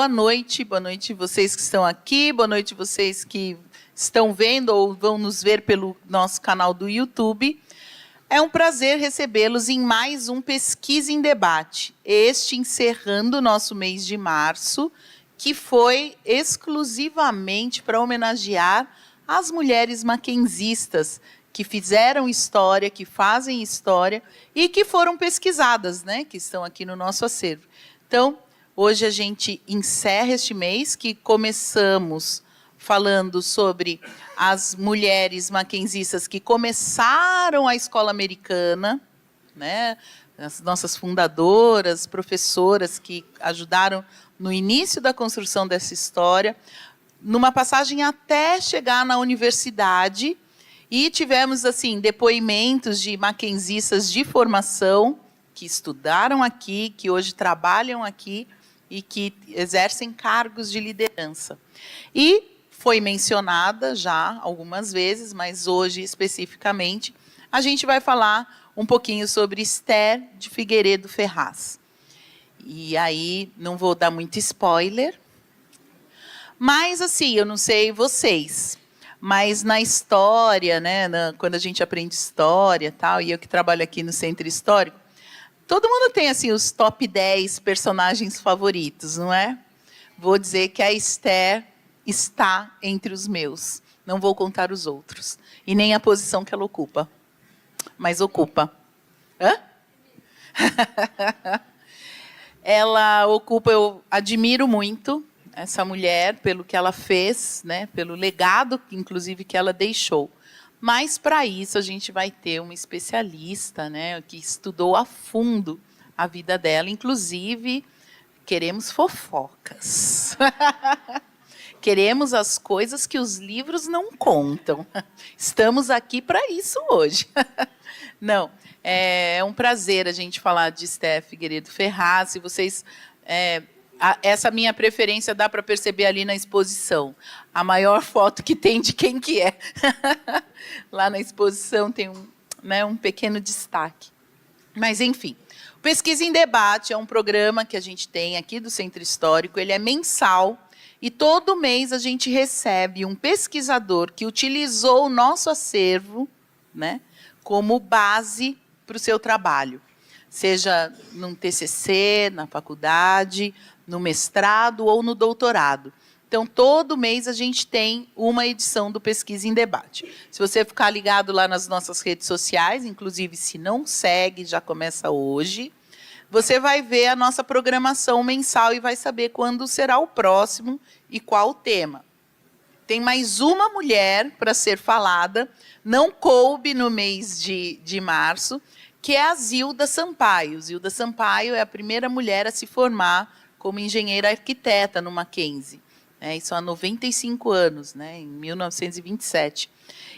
Boa noite vocês que estão aqui, boa noite vocês que estão vendo ou vão nos ver pelo nosso canal do YouTube. É um prazer recebê-los em mais um Pesquisa em Debate, este encerrando o nosso mês de março, que foi exclusivamente para homenagear as mulheres mackenzistas que fizeram história, que fazem história e que foram pesquisadas, né, que estão aqui no nosso acervo. Então, hoje a gente encerra este mês, que começamos falando sobre as mulheres mackenzistas que começaram a escola americana, né? As nossas fundadoras, professoras que ajudaram no início da construção dessa história, numa passagem até chegar na universidade, e tivemos assim depoimentos de mackenzistas de formação que estudaram aqui, que hoje trabalham aqui e que exercem cargos de liderança. E foi mencionada já algumas vezes, mas hoje, especificamente, a gente vai falar um pouquinho sobre Esther de Figueiredo Ferraz. E aí, não vou dar muito spoiler, mas, assim, eu não sei vocês, mas na história, né, quando a gente aprende história, tal, e eu que trabalho aqui no Centro Histórico, todo mundo tem assim, os top 10 personagens favoritos, não é? Vou dizer que a Esther está entre os meus. Não vou contar os outros. E nem a posição que ela ocupa. Mas ocupa. Hã? Ela ocupa, eu admiro muito essa mulher pelo que ela fez, né, pelo legado, inclusive, que ela deixou. Mas, para isso, a gente vai ter uma especialista, né, que estudou a fundo a vida dela. Inclusive, queremos fofocas. Queremos as coisas que os livros não contam. Estamos aqui para isso hoje. Não, é um prazer a gente falar de Esther Figueiredo Ferraz. Se vocês, essa minha preferência dá para perceber ali na exposição. A maior foto que tem de quem que é. Lá na exposição tem um pequeno destaque. Mas, enfim, o Pesquisa em Debate é um programa que a gente tem aqui do Centro Histórico. Ele é mensal. E todo mês a gente recebe um pesquisador que utilizou o nosso acervo, né, como base para o seu trabalho. Seja num TCC, na faculdade, no mestrado ou no doutorado. Então, todo mês a gente tem uma edição do Pesquisa em Debate. Se você ficar ligado lá nas nossas redes sociais, inclusive se não segue, já começa hoje, você vai ver a nossa programação mensal e vai saber quando será o próximo e qual o tema. Tem mais uma mulher para ser falada, não coube no mês de março, que é a Zilda Sampaio. Zilda Sampaio é a primeira mulher a se formar como engenheira arquiteta no Mackenzie. Isso há 95 anos, né, em 1927.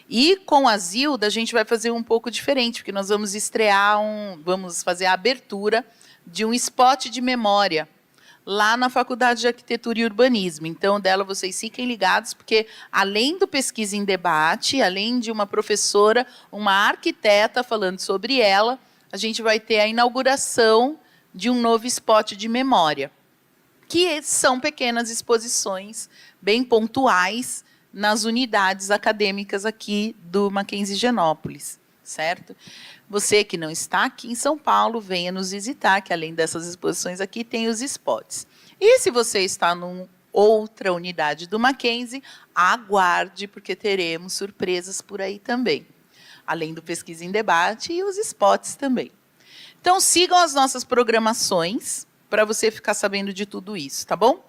E com a Zilda a gente vai fazer um pouco diferente, porque nós vamos estrear, vamos fazer a abertura de um spot de memória lá na Faculdade de Arquitetura e Urbanismo. Então, dela vocês fiquem ligados, porque além do Pesquisa em Debate, além de uma professora, uma arquiteta falando sobre ela, a gente vai ter a inauguração de um novo spot de memória, que são pequenas exposições bem pontuais nas unidades acadêmicas aqui do Mackenzie Higienópolis, certo? Você que não está aqui em São Paulo, venha nos visitar, que além dessas exposições aqui, tem os spots. E se você está em outra unidade do Mackenzie, aguarde, porque teremos surpresas por aí também. Além do Pesquisa em Debate e os spots também. Então, sigam as nossas programações para você ficar sabendo de tudo isso, tá bom?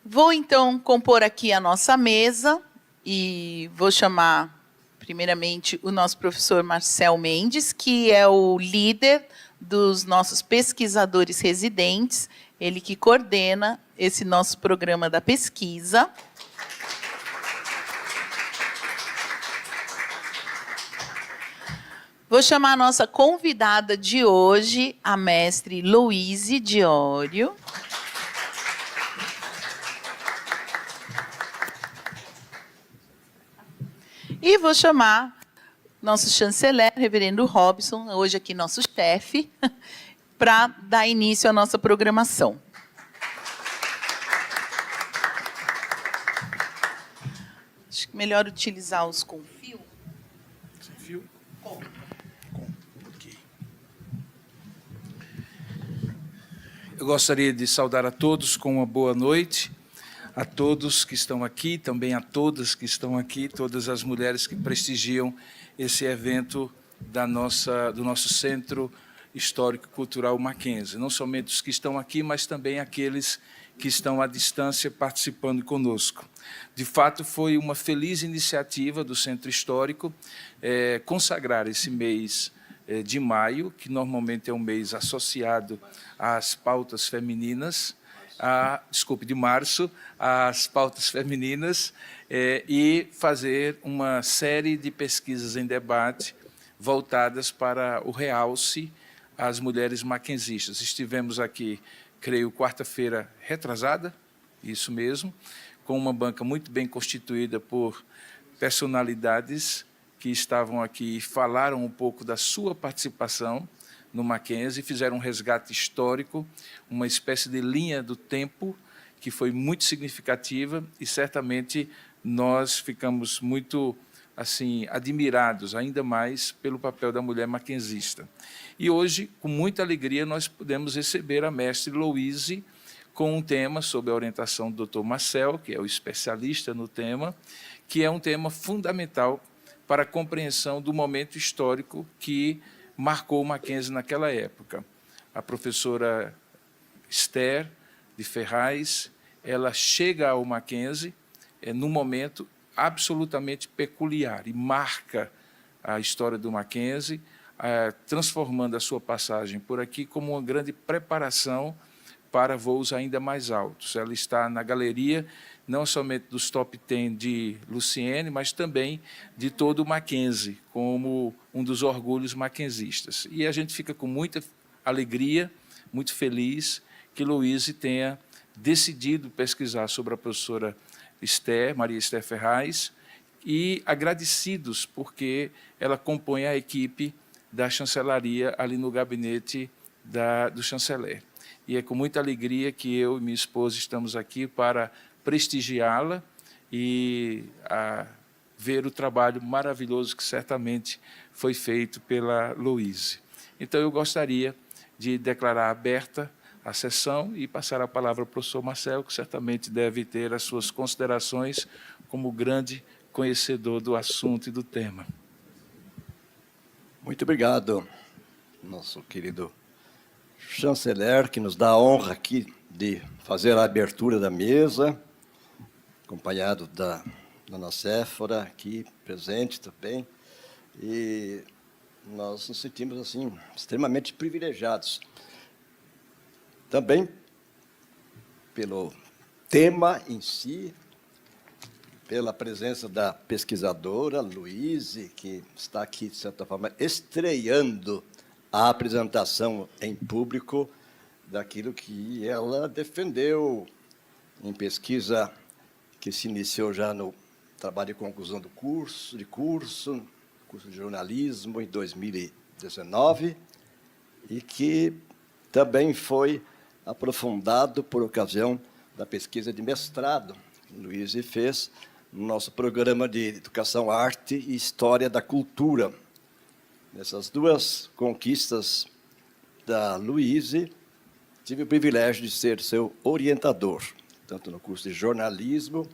Vou, então, compor aqui a nossa mesa e vou chamar, primeiramente, o nosso professor Marcel Mendes, que é o líder dos nossos pesquisadores residentes, ele que coordena esse nosso programa da pesquisa. Vou chamar a nossa convidada de hoje, a mestre Louise Diório. E vou chamar nosso chanceler, reverendo Robson, hoje aqui nosso chefe, para dar início à nossa programação. melhor utilizar os com fio. Sem fio? Ok. Eu gostaria de saudar a todos com uma boa noite, a todos que estão aqui, também a todas que estão aqui, todas as mulheres que prestigiam esse evento do nosso Centro Histórico Cultural Mackenzie. Não somente os que estão aqui, mas também aqueles que estão à distância participando conosco. De fato, foi uma feliz iniciativa do Centro Histórico consagrar esse mês de maio, que normalmente é um mês associado às pautas femininas, de março, às pautas femininas, e fazer uma série de pesquisas em debate voltadas para o realce às mulheres mackenzistas. Estivemos aqui, creio, quarta-feira retrasada, isso mesmo, com uma banca muito bem constituída por personalidades que estavam aqui e falaram um pouco da sua participação no Mackenzie, fizeram um resgate histórico, uma espécie de linha do tempo que foi muito significativa e certamente nós ficamos muito assim admirados ainda mais pelo papel da mulher mackenzista. E hoje, com muita alegria, nós pudemos receber a mestre Louise com um tema sob a orientação do Dr. Marcel, que é o especialista no tema, que é um tema fundamental para a compreensão do momento histórico que marcou o Mackenzie naquela época. A professora Esther de Ferraz, ela chega ao Mackenzie num momento absolutamente peculiar e marca a história do Mackenzie, transformando a sua passagem por aqui como uma grande preparação para voos ainda mais altos. Ela está na galeria não somente dos top 10 de Luciene, mas também de todo o Mackenzie, como um dos orgulhos mackenzistas. E a gente fica com muita alegria, muito feliz que Louise tenha decidido pesquisar sobre a professora Maria Esther Ferraz, e agradecidos porque ela compõe a equipe da chancelaria ali no gabinete do chanceler. E é com muita alegria que eu e minha esposa estamos aqui para prestigiá-la e ver o trabalho maravilhoso que certamente foi feito pela Louise. Então, eu gostaria de declarar aberta a sessão e passar a palavra ao professor Marcel, que certamente deve ter as suas considerações como grande conhecedor do assunto e do tema. Muito obrigado, nosso querido chanceler, que nos dá a honra aqui de fazer a abertura da mesa, acompanhado da dona Séfora, aqui presente também, e nós nos sentimos assim extremamente privilegiados. Também pelo tema em si, pela presença da pesquisadora Louise, que está aqui, de certa forma, estreando a apresentação em público daquilo que ela defendeu em pesquisa que se iniciou já no trabalho de conclusão do curso de jornalismo em 2019, e que também foi aprofundado por ocasião da pesquisa de mestrado que Louise fez no nosso programa de Educação, Arte e História da Cultura. Nessas duas conquistas da Louise, tive o privilégio de ser seu orientador, tanto no curso de jornalismo,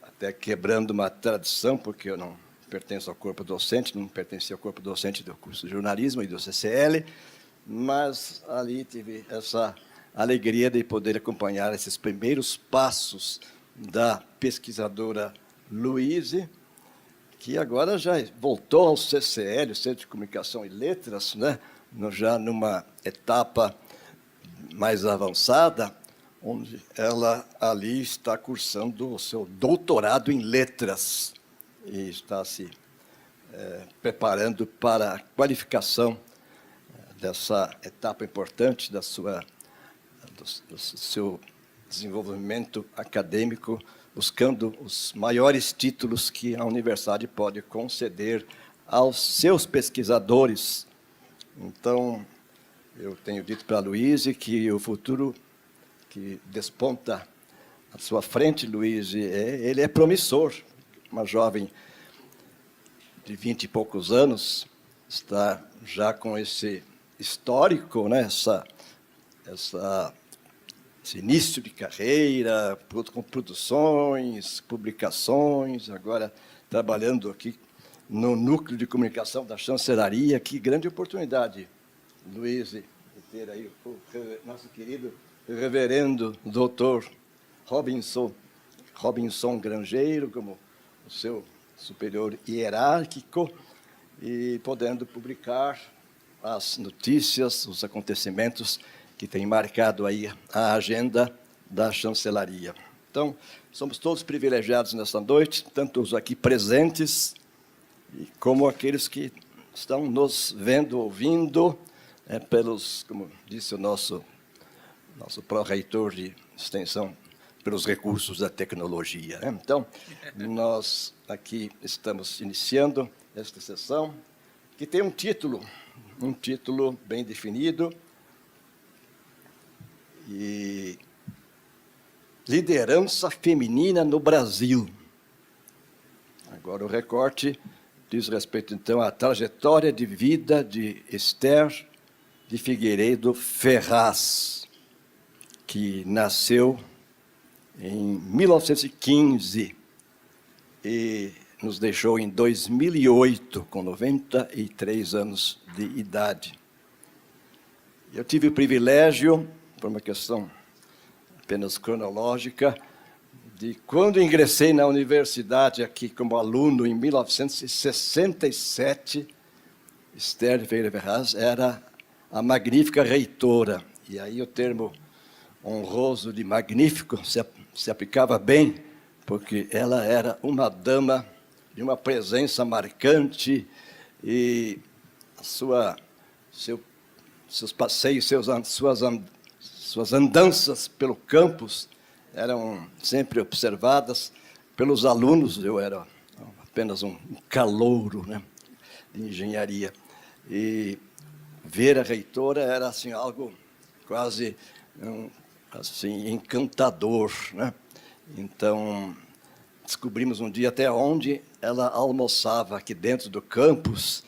até quebrando uma tradição, porque eu não pertenço ao corpo docente, não pertencia ao corpo docente do curso de jornalismo e do CCL, mas ali tive essa alegria de poder acompanhar esses primeiros passos da pesquisadora Louise, que agora já voltou ao CCL, o Centro de Comunicação e Letras, né? Já numa etapa mais avançada, onde ela ali está cursando o seu doutorado em letras e está se preparando para a qualificação dessa etapa importante do seu desenvolvimento acadêmico, buscando os maiores títulos que a universidade pode conceder aos seus pesquisadores. Então, eu tenho dito para a Louise que o futuro que desponta à sua frente, Louise, ele é promissor. uma jovem de 20 e poucos anos, está já com esse histórico, né? Esse início de carreira, com produções, publicações, agora trabalhando aqui no núcleo de comunicação da chancelaria. Que grande oportunidade, Luiz, de ter aí o nosso querido reverendo doutor Robinson Grangeiro como o seu superior hierárquico e podendo publicar as notícias, os acontecimentos que têm marcado aí a agenda da chancelaria. Então, somos todos privilegiados nesta noite, tanto os aqui presentes, como aqueles que estão nos vendo, ouvindo, pelos, como disse o nosso pró-reitor de extensão, pelos recursos da tecnologia. Então, nós aqui estamos iniciando esta sessão, que tem um título bem definido, e Liderança Feminina no Brasil. Agora, o recorte diz respeito, então, à trajetória de vida de Esther de Figueiredo Ferraz, que nasceu em 1915 e nos deixou em 2008, com 93 anos de idade. Eu tive o privilégio, por uma questão apenas cronológica, de quando ingressei na universidade aqui como aluno em 1967, Esther de Figueiredo Ferraz era a magnífica reitora. E aí o termo honroso de magnífico se aplicava bem, porque ela era uma dama de uma presença marcante e seus passeios, suas andanças pelo campus eram sempre observadas pelos alunos. Eu era apenas um calouro, né, de engenharia. E ver a reitora era assim, algo quase assim, encantador, né? Então, descobrimos um dia até onde ela almoçava aqui dentro do campus,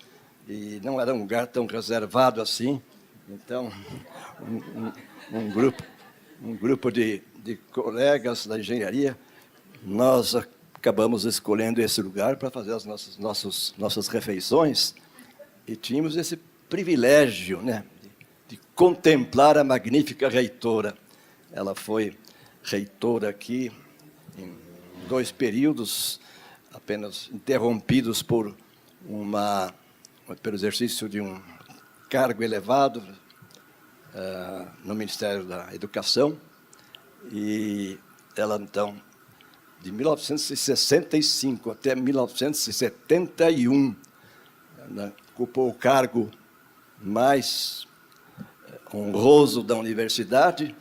e não era um lugar tão reservado assim. Então, um grupo de colegas da engenharia, nós acabamos escolhendo esse lugar para fazer as nossas refeições, e tínhamos esse privilégio, né, de contemplar a magnífica reitora. Ela foi reitora aqui em 2 períodos, apenas interrompidos pelo exercício de um cargo elevado no Ministério da Educação. E ela, então, de 1965 até 1971, ocupou o cargo mais honroso da universidade,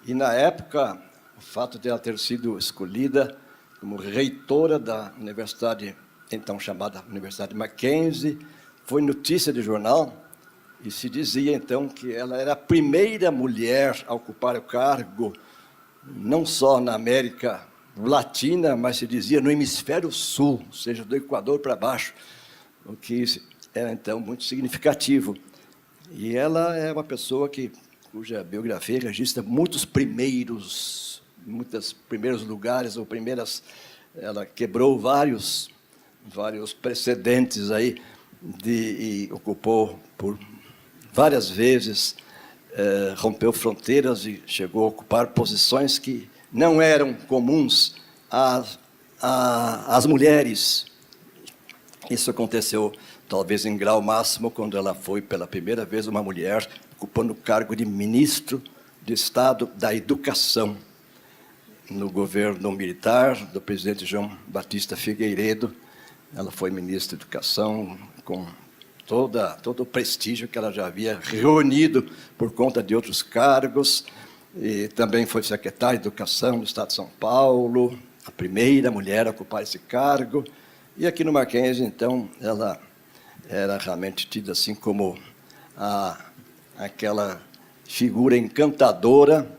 e, na época, o fato de ela ter sido escolhida como reitora da universidade, então chamada Universidade Mackenzie, foi notícia de jornal, e se dizia, então, que ela era a primeira mulher a ocupar o cargo, não só na América Latina, mas se dizia no hemisfério sul, ou seja, do Equador para baixo, o que era, então, muito significativo. E ela é uma pessoa cuja biografia registra muitos primeiros lugares, ou ela quebrou vários precedentes aí, e ocupou por várias vezes, rompeu fronteiras e chegou a ocupar posições que não eram comuns às mulheres. Isso aconteceu, talvez em grau máximo, quando ela foi, pela primeira vez, uma mulher ocupando o cargo de ministro de Estado da Educação no governo militar do presidente João Batista Figueiredo. Ela foi ministra da Educação com todo o prestígio que ela já havia reunido por conta de outros cargos, e também foi secretária de Educação do Estado de São Paulo, a primeira mulher a ocupar esse cargo. E aqui no Mackenzie, então, ela era realmente tida assim como aquela figura encantadora.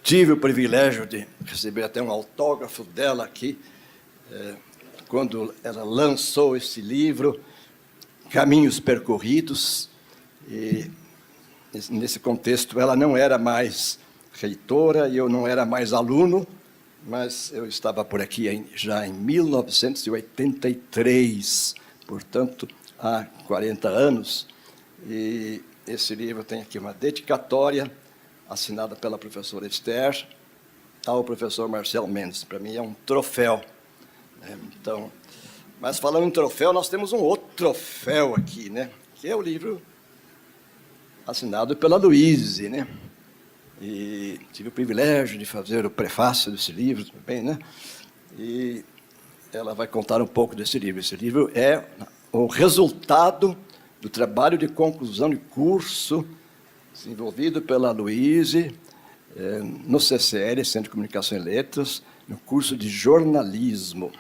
Tive o privilégio de receber até um autógrafo dela aqui, quando ela lançou esse livro, Caminhos Percorridos, e nesse contexto ela não era mais reitora e eu não era mais aluno, mas eu estava por aqui já em 1983, portanto, há 40 anos, e esse livro tem aqui uma dedicatória assinada pela professora Esther ao professor Marcelo Mendes. Para mim é um troféu. Então, mas falando em troféu, nós temos um outro troféu aqui, né? Que é o livro assinado pela Luíse, né? E tive o privilégio de fazer o prefácio desse livro também, né? E ela vai contar um pouco desse livro. Esse livro é o resultado do trabalho de conclusão de curso desenvolvido pela Luíse no CCL, Centro de Comunicação e Letras, no curso de jornalismo.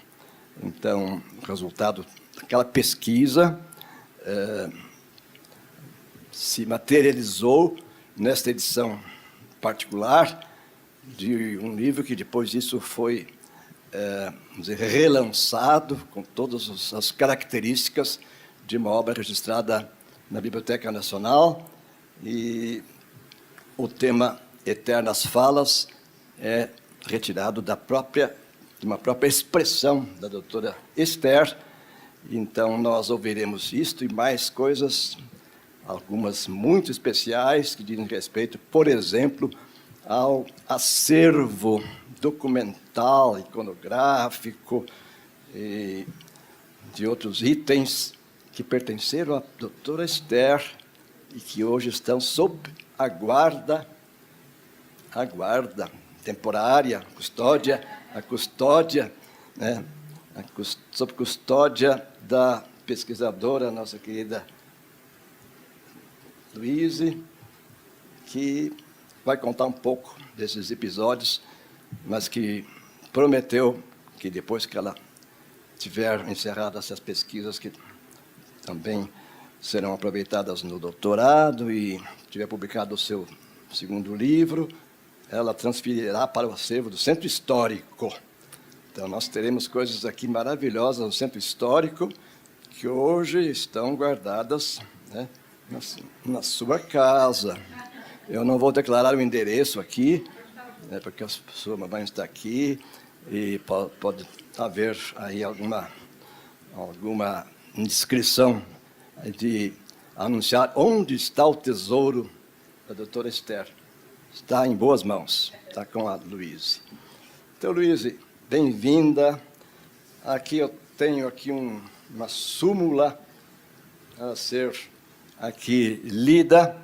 Então, o resultado daquela pesquisa se materializou nesta edição particular de um livro que depois disso foi vamos dizer, relançado com todas as características de uma obra registrada na Biblioteca Nacional, e o tema Eternas Falas é retirado de uma própria expressão da doutora Esther. Então, nós ouviremos isto e mais coisas, algumas muito especiais, que dizem respeito, por exemplo, ao acervo documental, iconográfico e de outros itens que pertenceram à doutora Esther e que hoje estão sob a guarda temporária, a custódia, né, sob custódia da pesquisadora, nossa querida Luíse, que vai contar um pouco desses episódios, mas que prometeu que depois que ela tiver encerrado essas pesquisas, que também serão aproveitadas no doutorado e tiver publicado o seu segundo livro, ela transferirá para o acervo do Centro Histórico. Então, nós teremos coisas aqui maravilhosas no Centro Histórico que hoje estão guardadas, né, na sua casa. Eu não vou declarar o endereço aqui, né, porque a sua mamãe está aqui e pode haver aí alguma indiscrição de anunciar onde está o tesouro da doutora Esther. Está em boas mãos, está com a Luíse. Então, Luíse, bem-vinda. Aqui eu tenho aqui uma súmula a ser aqui lida,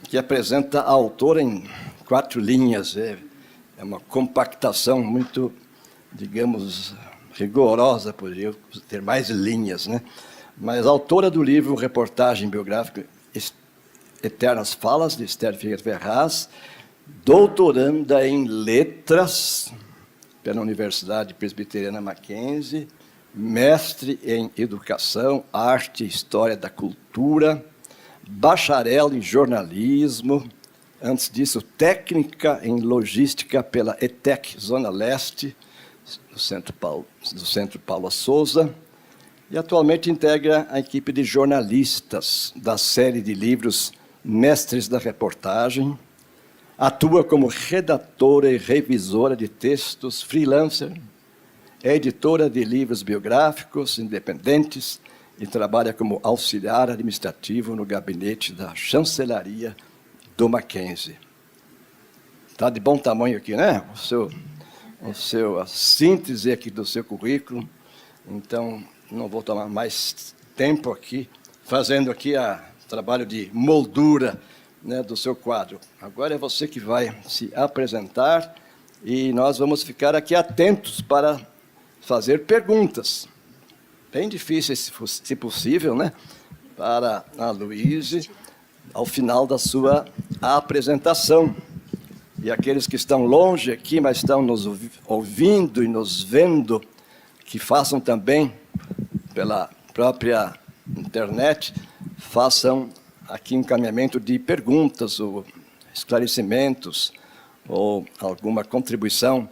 que apresenta a autora em 4 linhas. É uma compactação muito, digamos, rigorosa, poderia ter mais linhas, né? Mas a autora do livro Reportagem Biográfica Eternas Falas, de Esther Figueiredo Ferraz, doutoranda em Letras pela Universidade Presbiteriana Mackenzie, mestre em Educação, Arte e História da Cultura, bacharel em Jornalismo, antes disso, técnica em Logística pela ETEC Zona Leste, do Centro Paula Souza, e atualmente integra a equipe de jornalistas da série de livros Mestres da Reportagem, atua como redatora e revisora de textos, freelancer, é editora de livros biográficos independentes e trabalha como auxiliar administrativo no gabinete da chancelaria do Mackenzie. Está de bom tamanho aqui, né? A síntese aqui do seu currículo. Então, não vou tomar mais tempo aqui, fazendo aqui o trabalho de moldura, né, do seu quadro. Agora é você que vai se apresentar e nós vamos ficar aqui atentos para fazer perguntas. Bem difíceis, se possível, né, para a Luíse, ao final da sua apresentação. E aqueles que estão longe aqui, mas estão nos ouvindo e nos vendo, que façam também pela própria internet, façam aqui encaminhamento de perguntas ou esclarecimentos ou alguma contribuição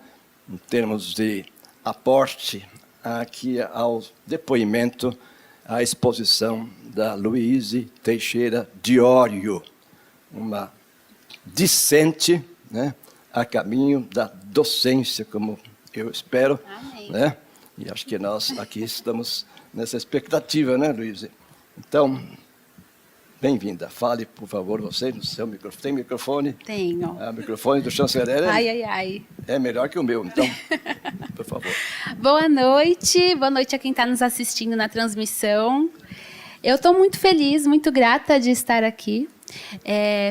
em termos de aporte aqui ao depoimento, à exposição da Luíse Teixeira Diório, uma discente, né, a caminho da docência, como eu espero. Amém. Né? E acho que nós aqui estamos nessa expectativa, né, Luíse? Então, bem-vinda. Fale, por favor, você no seu microfone. Tem microfone? Tenho. O microfone do chanceler Ai. é melhor que o meu, então, por favor. Boa noite a quem está nos assistindo na transmissão. Eu estou muito feliz, muito grata de estar aqui.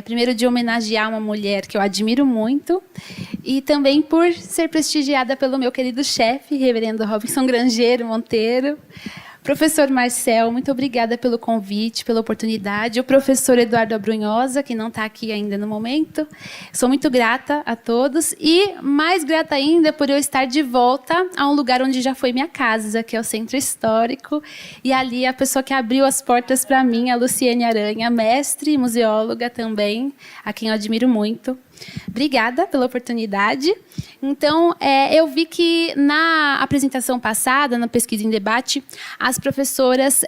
Primeiro de homenagear uma mulher que eu admiro muito e também por ser prestigiada pelo meu querido chefe, reverendo Robinson Grangeiro Monteiro. Professor Marcel, muito obrigada pelo convite, pela oportunidade. O professor Eduardo Abrunhosa, que não está aqui ainda no momento. Sou muito grata a todos e mais grata ainda por eu estar de volta a um lugar onde já foi minha casa, que é o Centro Histórico. E ali a pessoa que abriu as portas para mim, a Luciene Aranha, mestre e museóloga também, a quem eu admiro muito. Obrigada pela oportunidade. Então, eu vi que na apresentação passada, na pesquisa em debate, as professoras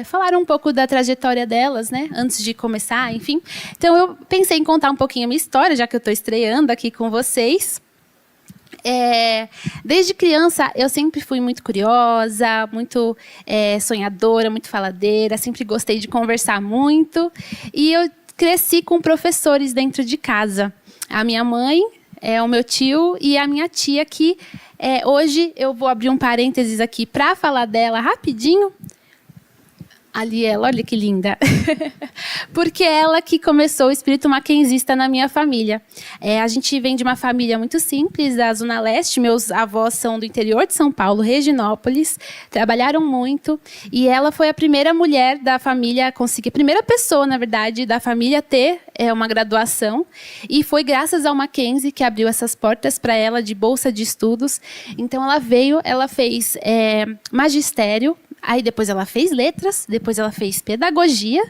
falaram um pouco da trajetória delas, né, antes de começar, enfim. Então, eu pensei em contar um pouquinho a minha história, já que eu estou estreando aqui com vocês. Desde criança, eu sempre fui muito curiosa, muito sonhadora, muito faladeira, sempre gostei de conversar muito. E eu cresci com professores dentro de casa. A minha mãe, o meu tio e a minha tia, que hoje eu vou abrir um parênteses aqui para falar dela rapidinho. Ali ela, olha que linda. Porque ela que começou o espírito mackenzista na minha família. A gente vem de uma família muito simples, da Zona Leste. Meus avós são do interior de São Paulo, Reginópolis. Trabalharam muito. E ela foi a primeira mulher da família a conseguir, a primeira pessoa, na verdade, da família a ter uma graduação. E foi graças ao Mackenzie que abriu essas portas para ela de bolsa de estudos. Então ela veio, ela fez magistério. Aí depois ela fez letras, depois ela fez pedagogia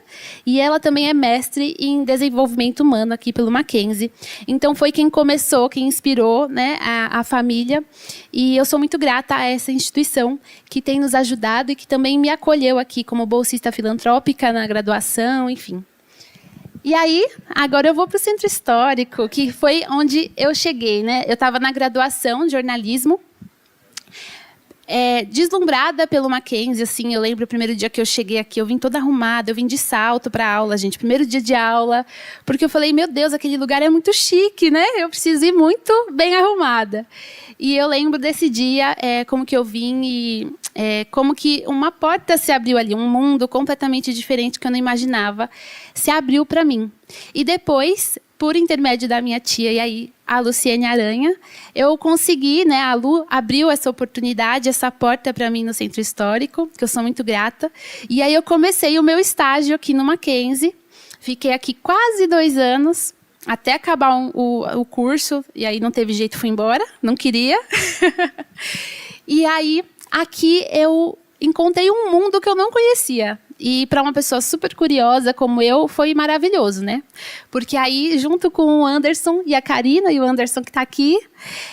e ela também é mestre em desenvolvimento humano aqui pelo Mackenzie. Então foi quem começou, quem inspirou, né, a família. E eu sou muito grata a essa instituição que tem nos ajudado e que também me acolheu aqui como bolsista filantrópica na graduação, enfim. E aí, agora eu vou para o Centro Histórico, que foi onde eu cheguei, né? Eu estava na graduação de jornalismo. Deslumbrada pelo Mackenzie, assim, eu lembro o primeiro dia que eu cheguei aqui, eu vim toda arrumada, eu vim de salto para aula, gente, primeiro dia de aula, porque eu falei, meu Deus, aquele lugar é muito chique, né? Eu preciso ir muito bem arrumada. E eu lembro desse dia, como que eu vim e como que uma porta se abriu ali, um mundo completamente diferente que eu não imaginava, se abriu para mim. E depois, por intermédio da minha tia, e aí a Luciene Aranha, eu consegui, né, a Lu abriu essa oportunidade, essa porta para mim no Centro Histórico, que eu sou muito grata. E aí eu comecei o meu estágio aqui no Mackenzie, fiquei aqui quase 2 anos, até acabar o curso, e aí não teve jeito, fui embora, não queria. E aí, aqui eu encontrei um mundo que eu não conhecia. E para uma pessoa super curiosa como eu, foi maravilhoso, né? Porque aí, junto com o Anderson e a Karina, e o Anderson que está aqui,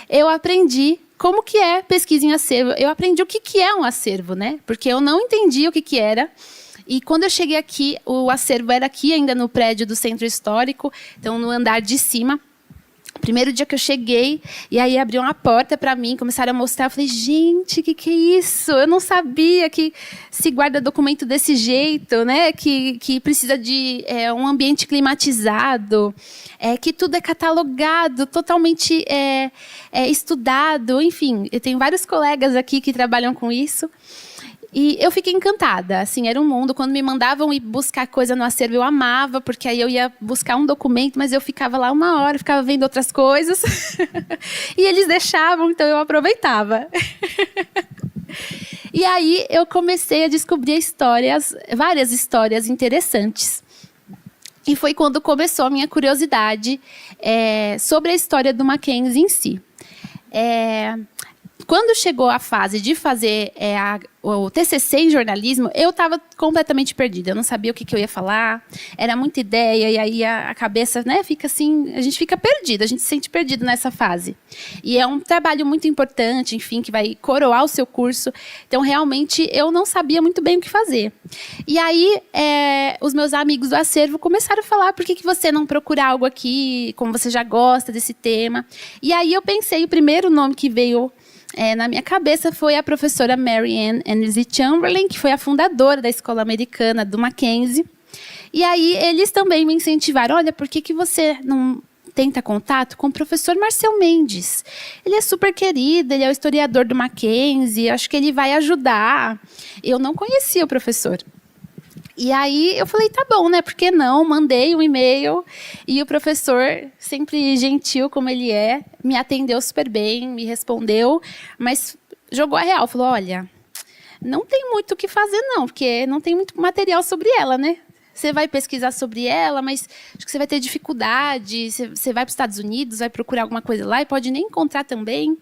eu aprendi como que é pesquisa em acervo. Eu aprendi o que é um acervo, né? Porque eu não entendia o que era. E quando eu cheguei aqui, o acervo era aqui ainda no prédio do Centro Histórico, então no andar de cima. Primeiro dia que eu cheguei, e aí abriu uma porta para mim, começaram a mostrar, eu falei, gente, o que é isso? Eu não sabia que se guarda documento desse jeito, né? Que precisa de um ambiente climatizado, que tudo é catalogado, totalmente estudado, enfim. Eu tenho vários colegas aqui que trabalham com isso. E eu fiquei encantada, assim, era um mundo. Quando me mandavam ir buscar coisa no acervo, eu amava, porque aí eu ia buscar um documento, mas eu ficava lá 1 hora, ficava vendo outras coisas. E eles deixavam, então eu aproveitava. E aí eu comecei a descobrir várias histórias interessantes. E foi quando começou a minha curiosidade sobre a história do Mackenzie em si. Quando chegou a fase de fazer o TCC em jornalismo, eu estava completamente perdida. Eu não sabia o que eu ia falar, era muita ideia, e aí a cabeça, né, fica assim, a gente fica perdido, a gente se sente perdido nessa fase. E é um trabalho muito importante, enfim, que vai coroar o seu curso. Então, realmente, eu não sabia muito bem o que fazer. E aí, os meus amigos do acervo começaram a falar: por que você não procura algo aqui, como você já gosta desse tema? E aí eu pensei, o primeiro nome que veio na minha cabeça foi a professora Mary Ann Annesley Chamberlain, que foi a fundadora da Escola Americana do Mackenzie. E aí eles também me incentivaram: olha, por que você não tenta contato com o professor Marcel Mendes? Ele é super querido, ele é o historiador do Mackenzie, acho que ele vai ajudar. Eu não conhecia o professor. E aí eu falei: tá bom, né? Por que não? Mandei um e-mail e o professor, sempre gentil como ele é, me atendeu super bem, me respondeu, mas jogou a real. Falou: olha, não tem muito o que fazer não, porque não tem muito material sobre ela, né? Você vai pesquisar sobre ela, mas acho que você vai ter dificuldade. Você vai para os Estados Unidos, vai procurar alguma coisa lá e pode nem encontrar também.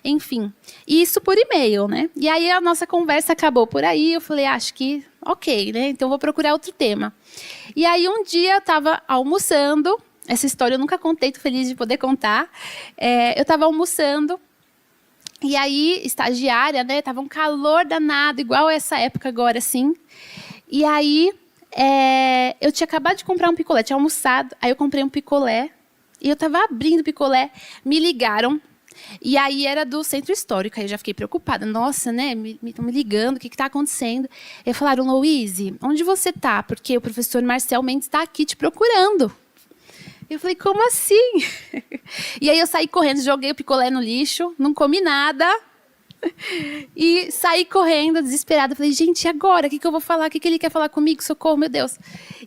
Enfim, e isso por e-mail, né? E aí a nossa conversa acabou por aí. Eu falei: acho que ok, né? Então vou procurar outro tema. E aí um dia eu estava almoçando. Essa história eu nunca contei, tô feliz de poder contar. Eu estava almoçando. E aí, estagiária, né? Tava um calor danado, igual essa época agora, assim. E aí eu tinha acabado de comprar um picolé, tinha almoçado, aí eu comprei um picolé, e eu estava abrindo o picolé, me ligaram, e aí era do Centro Histórico, aí eu já fiquei preocupada, nossa, né, estão me ligando, o que está acontecendo? E falaram: Louise, onde você está? Porque o professor Marcel Mendes está aqui te procurando. Eu falei: como assim? E aí eu saí correndo, joguei o picolé no lixo, não comi nada, e saí correndo, desesperada. Falei: gente, e agora? O que eu vou falar? O que ele quer falar comigo? Socorro, meu Deus.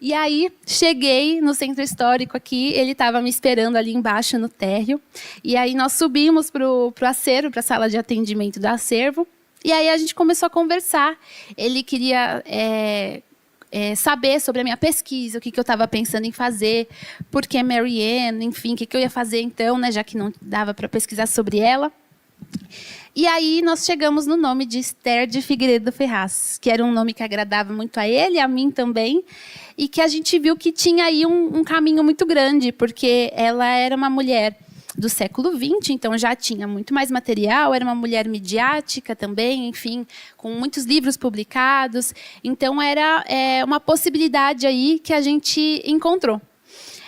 E aí, cheguei no Centro Histórico aqui. Ele estava me esperando ali embaixo, no térreo. E aí, nós subimos para o acervo, para a sala de atendimento do acervo. E aí, a gente começou a conversar. Ele queria saber sobre a minha pesquisa, o que eu estava pensando em fazer, por que Mary Ann, enfim, o que eu ia fazer então, né, já que não dava para pesquisar sobre ela. E aí nós chegamos no nome de Esther de Figueiredo Ferraz, que era um nome que agradava muito a ele e a mim também, e que a gente viu que tinha aí um caminho muito grande, porque ela era uma mulher do século XX, então já tinha muito mais material, era uma mulher midiática também, enfim, com muitos livros publicados, então era uma possibilidade aí que a gente encontrou.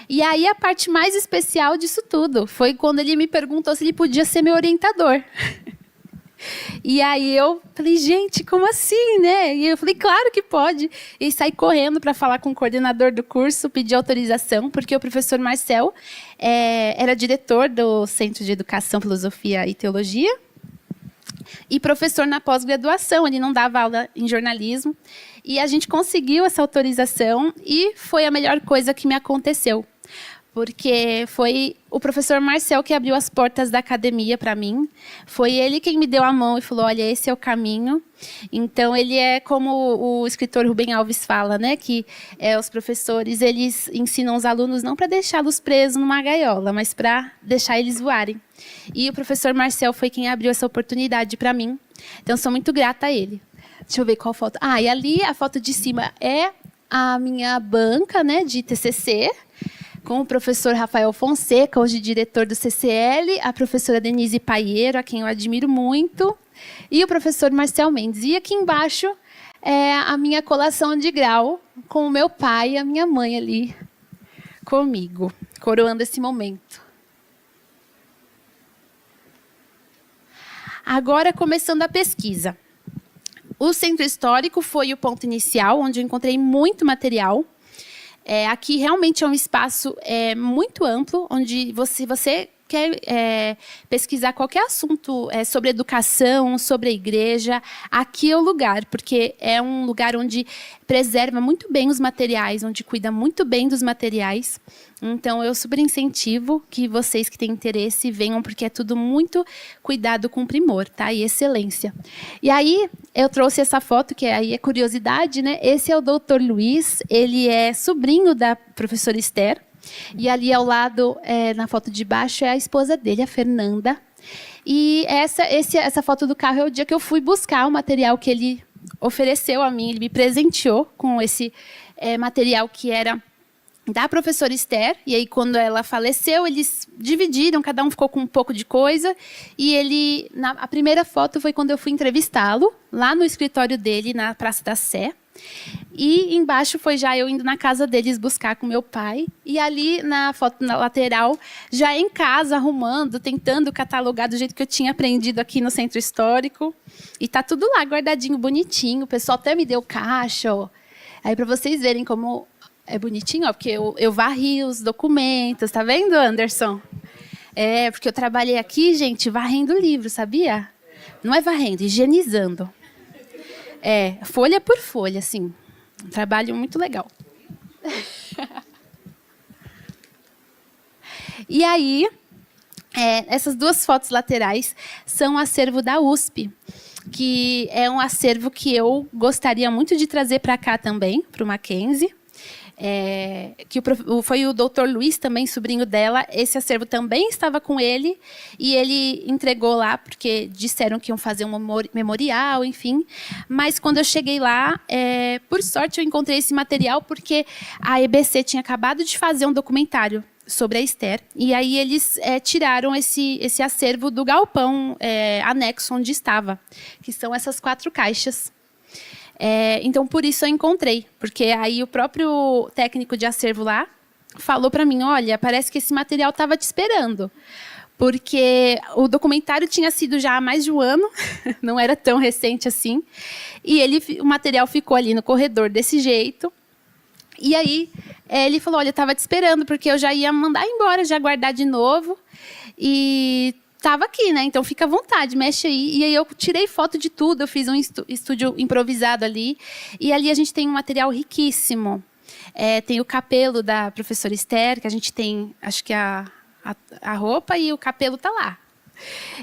E aí a parte mais especial disso tudo foi quando ele me perguntou se ele podia ser meu orientador. E aí eu falei: gente, como assim, né? E eu falei: claro que pode. E saí correndo para falar com o coordenador do curso, pedir autorização, porque o professor Marcel era diretor do Centro de Educação, Filosofia e Teologia e professor na pós-graduação. Ele não dava aula em jornalismo. E a gente conseguiu essa autorização e foi a melhor coisa que me aconteceu. Porque foi o professor Marcel que abriu as portas da academia para mim. Foi ele quem me deu a mão e falou: olha, esse é o caminho. Então, ele é como o escritor Rubem Alves fala, né? Que os professores, eles ensinam os alunos não para deixá-los presos numa gaiola, mas para deixar eles voarem. E o professor Marcel foi quem abriu essa oportunidade para mim. Então, sou muito grata a ele. Deixa eu ver qual foto. E ali, a foto de cima é a minha banca, né, de TCC, com o professor Rafael Fonseca, hoje diretor do CCL, a professora Denise Paieiro, a quem eu admiro muito, e o professor Marcel Mendes. E aqui embaixo é a minha colação de grau, com o meu pai e a minha mãe ali comigo, coroando esse momento. Agora, começando a pesquisa. O Centro Histórico foi o ponto inicial, onde eu encontrei muito material. Aqui realmente é um espaço muito amplo, onde você quer pesquisar qualquer assunto sobre educação, sobre a igreja, aqui é o lugar, porque é um lugar onde preserva muito bem os materiais, onde cuida muito bem dos materiais. Então, eu super incentivo que vocês que têm interesse venham, porque é tudo muito cuidado com primor, tá? E excelência. E aí, eu trouxe essa foto, que aí é curiosidade, né? Esse é o doutor Luiz, ele é sobrinho da professora Esther. E ali ao lado, na foto de baixo, é a esposa dele, a Fernanda. E essa foto do carro é o dia que eu fui buscar o material que ele ofereceu a mim. Ele me presenteou com esse material que era da professora Esther. E aí, quando ela faleceu, eles dividiram, cada um ficou com um pouco de coisa. E a primeira foto foi quando eu fui entrevistá-lo, lá no escritório dele, na Praça da Sé. E embaixo foi já eu indo na casa deles buscar com meu pai. E ali na foto na lateral, já em casa, arrumando, tentando catalogar do jeito que eu tinha aprendido aqui no Centro Histórico. E tá tudo lá, guardadinho, bonitinho. O pessoal até me deu caixa, ó. Aí para vocês verem como é bonitinho, ó, porque eu varri os documentos. Tá vendo, Anderson? Porque eu trabalhei aqui, gente, varrendo livro, sabia? Não é varrendo, higienizando. Folha por folha, assim. Um trabalho muito legal. E aí, essas duas fotos laterais são o acervo da USP, que é um acervo que eu gostaria muito de trazer para cá também, para o Mackenzie. Foi o doutor Luiz, também sobrinho dela. Esse acervo também estava com ele e ele entregou lá porque disseram que iam fazer um memorial, enfim. Mas quando eu cheguei lá, por sorte eu encontrei esse material porque a EBC tinha acabado de fazer um documentário sobre a Esther e aí eles tiraram esse acervo do galpão anexo onde estava, que são essas 4 caixas. Então, por isso eu encontrei. Porque aí o próprio técnico de acervo lá falou para mim, olha, parece que esse material estava te esperando. Porque o documentário tinha sido já há mais de um ano, não era tão recente assim. E o material ficou ali no corredor desse jeito. E aí ele falou, olha, estava te esperando, porque eu já ia mandar embora, já guardar de novo. E estava aqui, né? Então fica à vontade, mexe aí. E aí eu tirei foto de tudo, eu fiz um estúdio improvisado ali. E ali a gente tem um material riquíssimo. Tem o capelo da professora Esther, que a gente tem, acho que a roupa e o capelo está lá.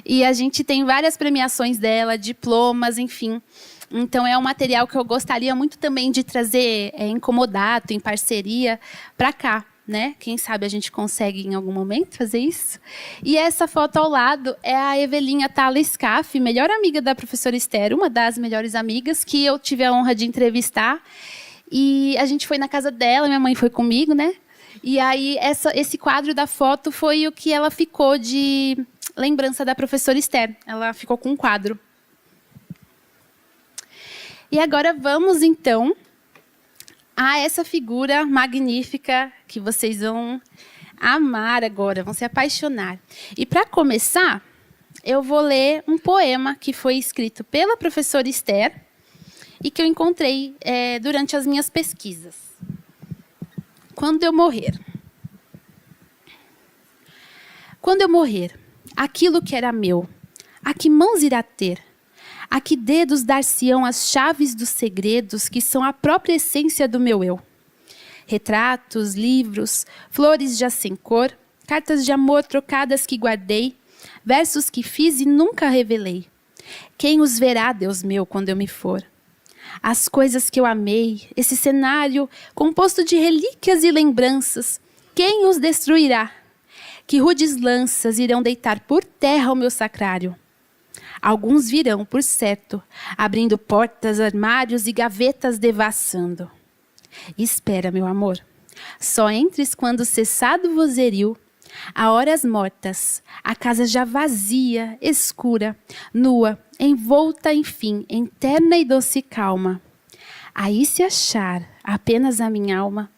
E a gente tem várias premiações dela, diplomas, enfim. Então é um material que eu gostaria muito também de trazer em comodato, em parceria, para cá. Né? Quem sabe a gente consegue em algum momento fazer isso. E essa foto ao lado é a Evelinha Thala Scaff, melhor amiga da professora Esther, uma das melhores amigas, que eu tive a honra de entrevistar. E a gente foi na casa dela, minha mãe foi comigo, né? E aí esse quadro da foto foi o que ela ficou de lembrança da professora Esther. Ela ficou com um quadro. E agora vamos, então, a essa figura magnífica que vocês vão amar agora, vão se apaixonar. E, para começar, eu vou ler um poema que foi escrito pela professora Esther e que eu encontrei durante as minhas pesquisas. Quando eu morrer. Quando eu morrer, aquilo que era meu, a que mãos irá ter? A que dedos dar-se-ão as chaves dos segredos que são a própria essência do meu eu? Retratos, livros, flores já sem cor, cartas de amor trocadas que guardei, versos que fiz e nunca revelei. Quem os verá, Deus meu, quando eu me for? As coisas que eu amei, esse cenário composto de relíquias e lembranças, quem os destruirá? Que rudes lanças irão deitar por terra o meu sacrário? Alguns virão, por certo, abrindo portas, armários e gavetas devassando. Espera, meu amor, só entres quando cessado o vozerio, a horas mortas, a casa já vazia, escura, nua, envolta, enfim, em terna e doce calma. Aí se achar apenas a minha alma,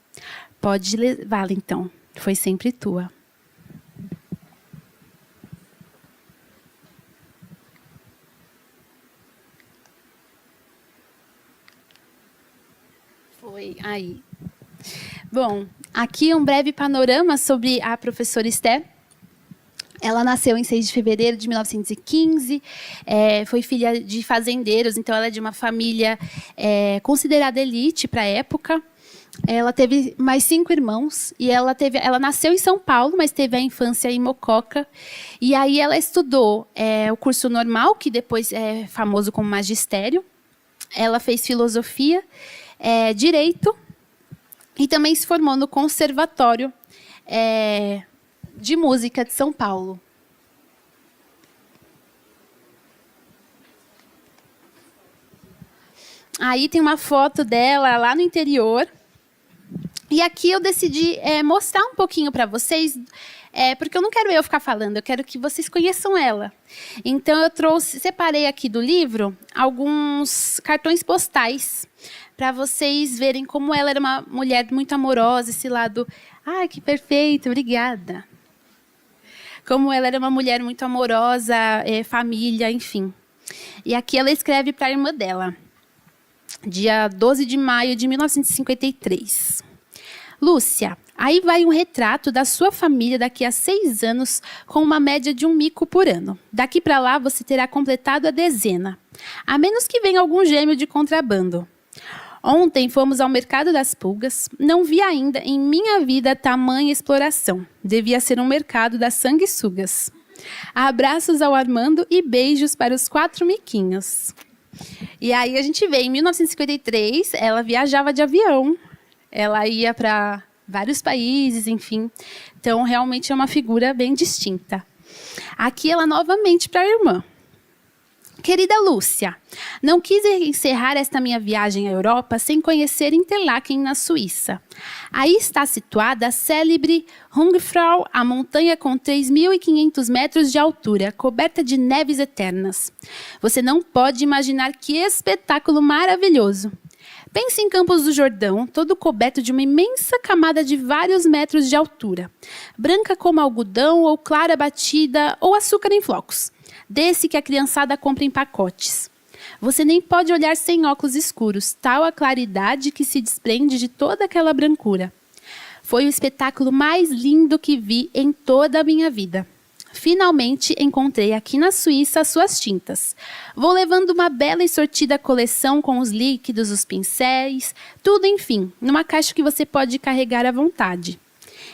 pode levá-la então, foi sempre tua. Foi aí. Bom, aqui um breve panorama sobre a professora Esther. Ela nasceu em 6 de fevereiro de 1915, foi filha de fazendeiros, então ela é de uma família considerada elite para a época. Ela teve mais 5 irmãos e ela nasceu em São Paulo, mas teve a infância em Mococa. E aí ela estudou o curso normal, que depois é famoso como magistério. Ela fez filosofia, direito e também se formou no Conservatório de Música de São Paulo. Aí tem uma foto dela lá no interior. E aqui eu decidi mostrar um pouquinho para vocês, porque eu não quero eu ficar falando, eu quero que vocês conheçam ela. Então eu separei aqui do livro alguns cartões postais para vocês verem como ela era uma mulher muito amorosa, esse lado... Ai, que perfeito, obrigada. Como ela era uma mulher muito amorosa, família, enfim. E aqui ela escreve para a irmã dela, dia 12 de maio de 1953. Lúcia, aí vai um retrato da sua família daqui a 6 anos com uma média de 1 mico por ano. Daqui para lá você terá completado a dezena, a menos que venha algum gêmeo de contrabando. Ontem fomos ao mercado das pulgas, não vi ainda em minha vida tamanha exploração. Devia ser um mercado das sanguessugas. Abraços ao Armando e beijos para os 4 miquinhos. E aí a gente vê, em 1953, ela viajava de avião. Ela ia para vários países, enfim. Então, realmente é uma figura bem distinta. Aqui ela novamente para a irmã. Querida Lúcia, não quis encerrar esta minha viagem à Europa sem conhecer Interlaken, na Suíça. Aí está situada a célebre Jungfrau, a montanha com 3.500 metros de altura, coberta de neves eternas. Você não pode imaginar que espetáculo maravilhoso. Pense em Campos do Jordão, todo coberto de uma imensa camada de vários metros de altura, branca como algodão ou clara batida ou açúcar em flocos. Desse que a criançada compra em pacotes. Você nem pode olhar sem óculos escuros, tal a claridade que se desprende de toda aquela brancura. Foi o espetáculo mais lindo que vi em toda a minha vida. Finalmente encontrei aqui na Suíça as suas tintas. Vou levando uma bela e sortida coleção com os líquidos, os pincéis, tudo, enfim, numa caixa que você pode carregar à vontade.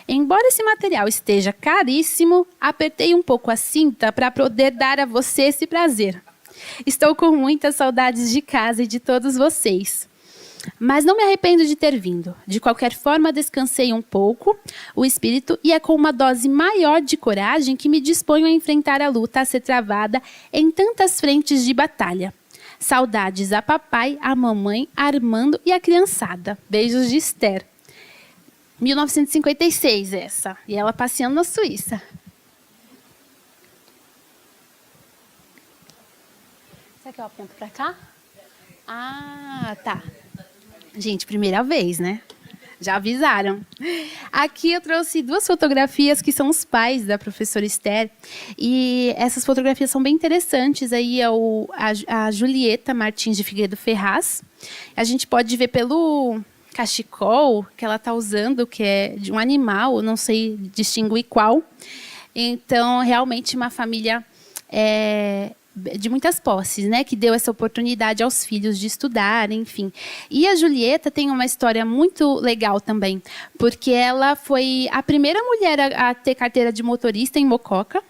Embora esse material esteja caríssimo, apertei um pouco a cinta para poder dar a você esse prazer. Estou com muitas saudades de casa e de todos vocês. Mas não me arrependo de ter vindo. De qualquer forma, descansei um pouco o espírito e é com uma dose maior de coragem que me disponho a enfrentar a luta a ser travada em tantas frentes de batalha. Saudades a papai, a mamãe, a Armando e a criançada. Beijos de Esther. 1956 essa. E ela passeando na Suíça. Será que eu aponto para cá? Ah, tá. Gente, primeira vez, né? Já avisaram. Aqui eu trouxe 2 fotografias que são os pais da professora Esther. E essas fotografias são bem interessantes. Aí é a Julieta Martins de Figueiredo Ferraz. A gente pode ver pelo cachecol que ela está usando, que é de um animal, não sei distinguir qual. Então, realmente uma família de muitas posses, né, que deu essa oportunidade aos filhos de estudar, enfim. E a Julieta tem uma história muito legal também, porque ela foi a primeira mulher a ter carteira de motorista em Mococa,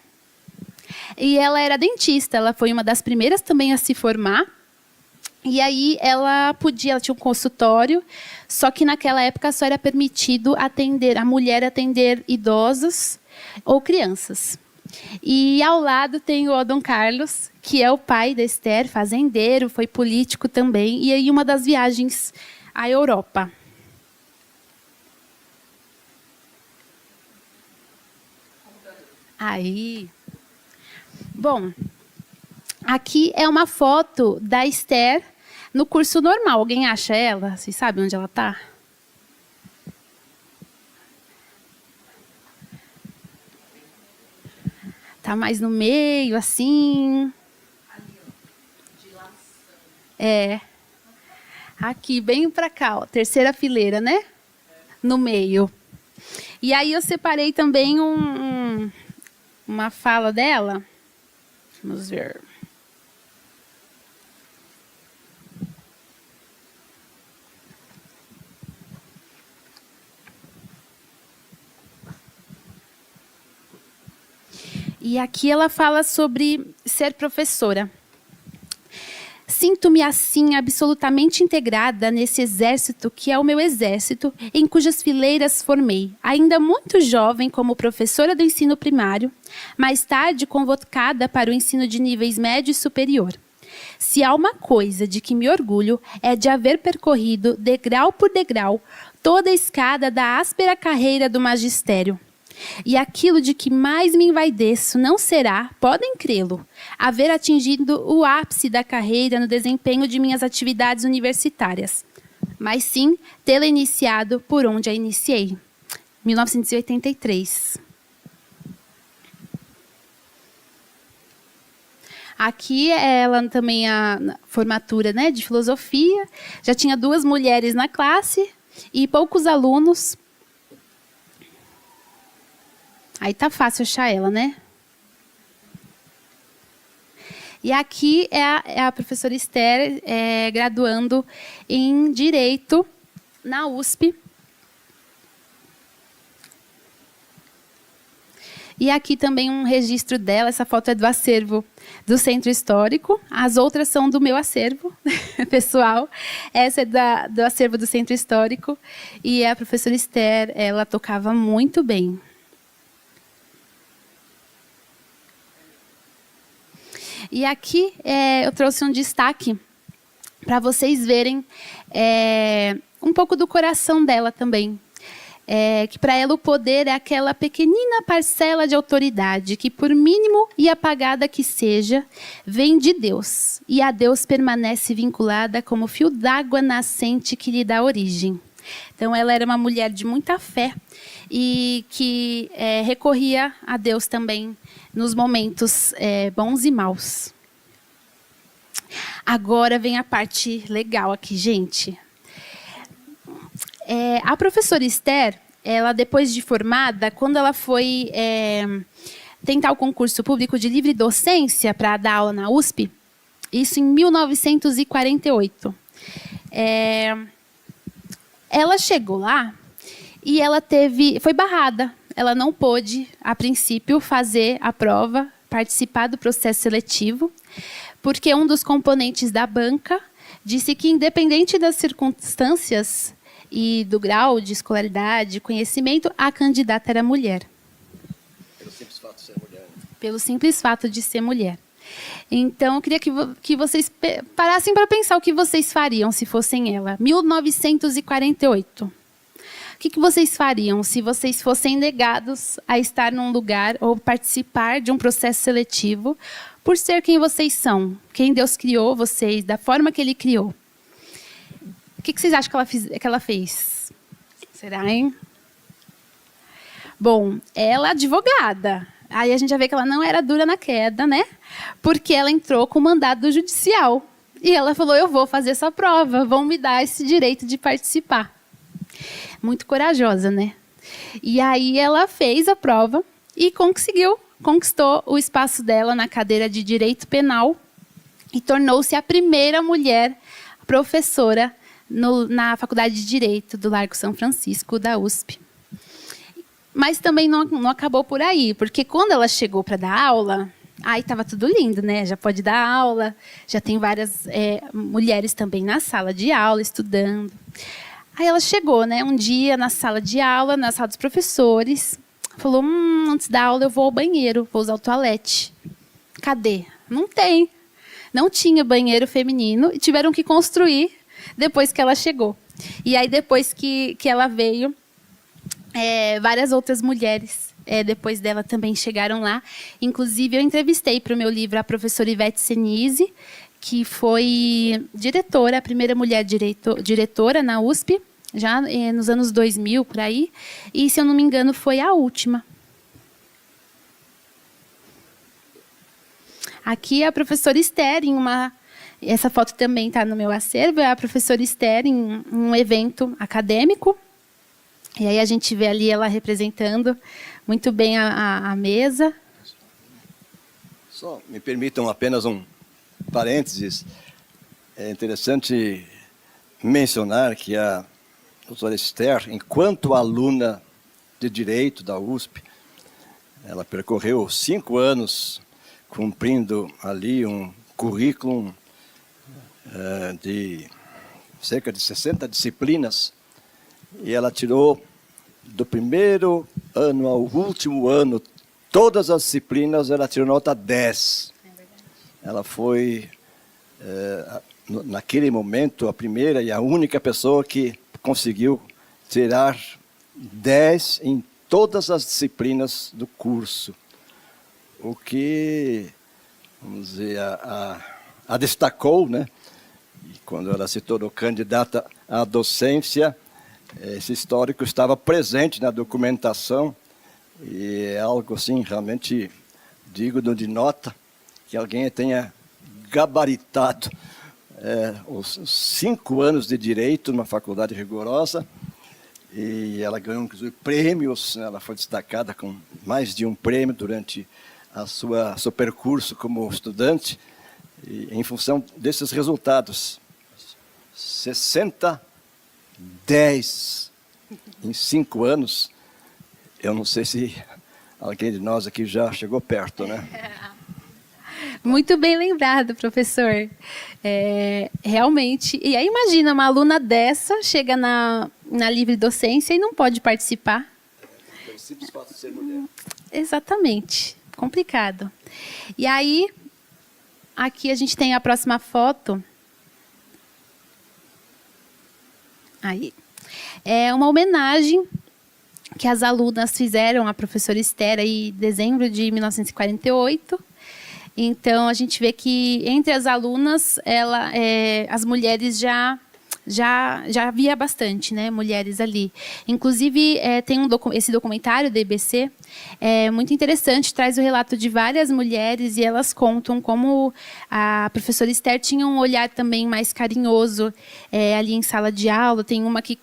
e ela era dentista, ela foi uma das primeiras também a se formar. E aí ela tinha um consultório, só que naquela época só era permitido a mulher atender idosos ou crianças. E ao lado tem o Dom Carlos, que é o pai da Esther, fazendeiro, foi político também, e aí uma das viagens à Europa. Aí, bom, aqui é uma foto da Esther no curso normal. Alguém acha ela? Vocês sabem onde ela está? Está mais no meio, assim. É. Aqui, bem para cá, ó, terceira fileira, né? No meio. E aí eu separei também uma fala dela. Vamos ver. E aqui ela fala sobre ser professora. Sinto-me assim absolutamente integrada nesse exército que é o meu exército, em cujas fileiras formei, ainda muito jovem como professora do ensino primário, mais tarde convocada para o ensino de níveis médio e superior. Se há uma coisa de que me orgulho, é de haver percorrido, degrau por degrau, toda a escada da áspera carreira do magistério. E aquilo de que mais me envaideço não será, podem crê-lo, haver atingido o ápice da carreira no desempenho de minhas atividades universitárias, mas sim tê-la iniciado por onde a iniciei. 1983. Aqui ela também a formatura, né, de filosofia. Já tinha 2 mulheres na classe e poucos alunos. Aí tá fácil achar ela, né? E aqui é a professora Esther, graduando em Direito na USP. E aqui também um registro dela, essa foto é do acervo do Centro Histórico, as outras são do meu acervo pessoal, essa é do acervo do Centro Histórico, e a professora Esther, ela tocava muito bem. E aqui eu trouxe um destaque para vocês verem um pouco do coração dela também. Que para ela o poder é aquela pequenina parcela de autoridade que, por mínimo e apagada que seja, vem de Deus. E a Deus permanece vinculada como fio d'água nascente que lhe dá origem. Então, ela era uma mulher de muita fé e que recorria a Deus também nos momentos bons e maus. Agora vem a parte legal aqui, gente. A professora Esther, ela depois de formada, quando ela foi tentar o concurso público de livre docência para dar aula na USP, isso em 1948, ela chegou lá e ela foi barrada. Ela não pôde, a princípio, fazer a prova, participar do processo seletivo, porque um dos componentes da banca disse que, independente das circunstâncias e do grau de escolaridade, conhecimento, a candidata era mulher. Pelo simples fato de ser mulher. Pelo simples fato de ser mulher. Então, eu queria que vocês parassem para pensar o que vocês fariam se fossem ela. 1948. O que vocês fariam se vocês fossem negados a estar num lugar ou participar de um processo seletivo por ser quem vocês são, quem Deus criou vocês, da forma que Ele criou? O que vocês acham que ela fez? Será, hein? Bom, ela é advogada. Aí a gente já vê que ela não era dura na queda, né? Porque ela entrou com mandado judicial. E ela falou, eu vou fazer essa prova, vão me dar esse direito de participar. Muito corajosa, né? E aí ela fez a prova e conquistou o espaço dela na cadeira de Direito Penal e tornou-se a primeira mulher professora na Faculdade de Direito do Largo São Francisco, da USP. Mas também não acabou por aí, porque quando ela chegou para dar aula, aí estava tudo lindo, né? Já pode dar aula, já tem várias mulheres também na sala de aula, estudando. Aí ela chegou, né, um dia na sala de aula, na sala dos professores, falou, antes da aula eu vou ao banheiro, vou usar o toalete. Cadê? Não tem. Não tinha banheiro feminino e tiveram que construir depois que ela chegou. E aí, depois que ela veio, várias outras mulheres depois dela também chegaram lá. Inclusive, eu entrevistei para o meu livro a professora Ivete Senise, que foi diretora, a primeira mulher diretora na USP, já nos anos 2000, por aí. E, se eu não me engano, foi a última. Aqui a professora Esther, essa foto também está no meu acervo, é a professora Esther em um evento acadêmico. E aí a gente vê ali ela representando muito bem a mesa. Só me permitam apenas um parênteses. É interessante mencionar que a doutora Esther, enquanto aluna de Direito da USP, ela percorreu 5 anos cumprindo ali um currículo de cerca de 60 disciplinas, e ela tirou do primeiro ano ao último ano, todas as disciplinas, ela tirou nota 10. Ela foi naquele momento, a primeira e a única pessoa que conseguiu tirar 10 em todas as disciplinas do curso. O que, vamos dizer, a destacou, né? E quando ela se tornou candidata à docência, esse histórico estava presente na documentação, e é algo assim realmente digno de nota, que alguém tenha gabaritado os 5 anos de Direito numa faculdade rigorosa, e ela ganhou, inclusive, prêmios, né? Ela foi destacada com mais de um prêmio durante seu percurso como estudante, e, em função desses resultados. 60, 10 em 5 anos, eu não sei se alguém de nós aqui já chegou perto, né? Muito bem lembrado, professor. Realmente. E aí imagina, uma aluna dessa chega na livre docência e não pode participar. Pelo simples fato de ser mulher. Exatamente. Complicado. E aí, aqui a gente tem a próxima foto. Aí. É uma homenagem que as alunas fizeram à professora Esther em dezembro de 1948. Então, a gente vê que entre as alunas, as mulheres já havia bastante, né, mulheres ali. Inclusive, tem esse documentário da EBC, muito interessante, traz o relato de várias mulheres e elas contam como a professora Esther tinha um olhar também mais carinhoso ali em sala de aula. Tem uma que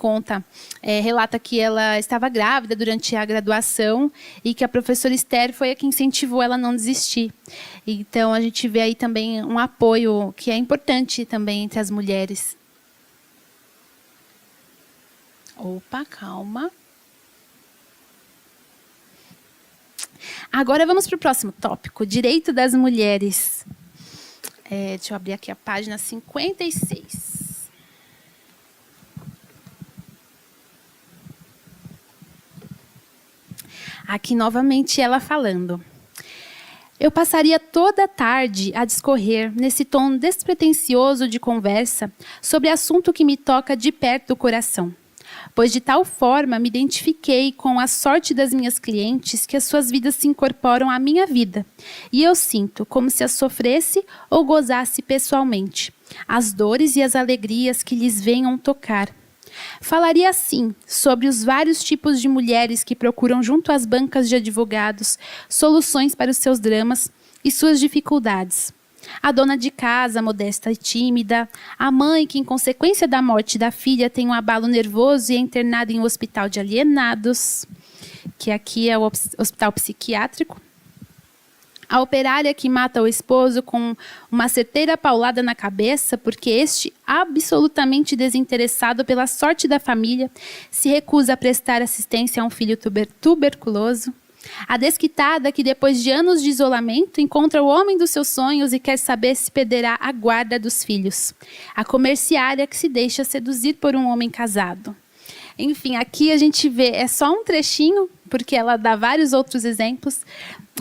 relata que ela estava grávida durante a graduação e que a professora Esther foi a que incentivou ela a não desistir. Então, a gente vê aí também um apoio que é importante também entre as mulheres. Opa, calma. Agora vamos para o próximo tópico, direito das mulheres. Deixa eu abrir aqui a página 56. Aqui novamente ela falando. Eu passaria toda a tarde a discorrer, nesse tom despretensioso de conversa, sobre assunto que me toca de perto o coração. Pois de tal forma me identifiquei com a sorte das minhas clientes que as suas vidas se incorporam à minha vida. E eu sinto como se as sofresse ou gozasse pessoalmente, as dores e as alegrias que lhes venham tocar. Falaria assim sobre os vários tipos de mulheres que procuram junto às bancas de advogados soluções para os seus dramas e suas dificuldades. A dona de casa, modesta e tímida, a mãe que, em consequência da morte da filha, tem um abalo nervoso e é internada em um hospital de alienados, que aqui é o hospital psiquiátrico. A operária que mata o esposo com uma certeira paulada na cabeça, porque este, absolutamente desinteressado pela sorte da família, se recusa a prestar assistência a um filho tuberculoso. A desquitada que, depois de anos de isolamento, encontra o homem dos seus sonhos e quer saber se perderá a guarda dos filhos. A comerciária que se deixa seduzir por um homem casado. Enfim, aqui a gente vê, é só um trechinho, porque ela dá vários outros exemplos,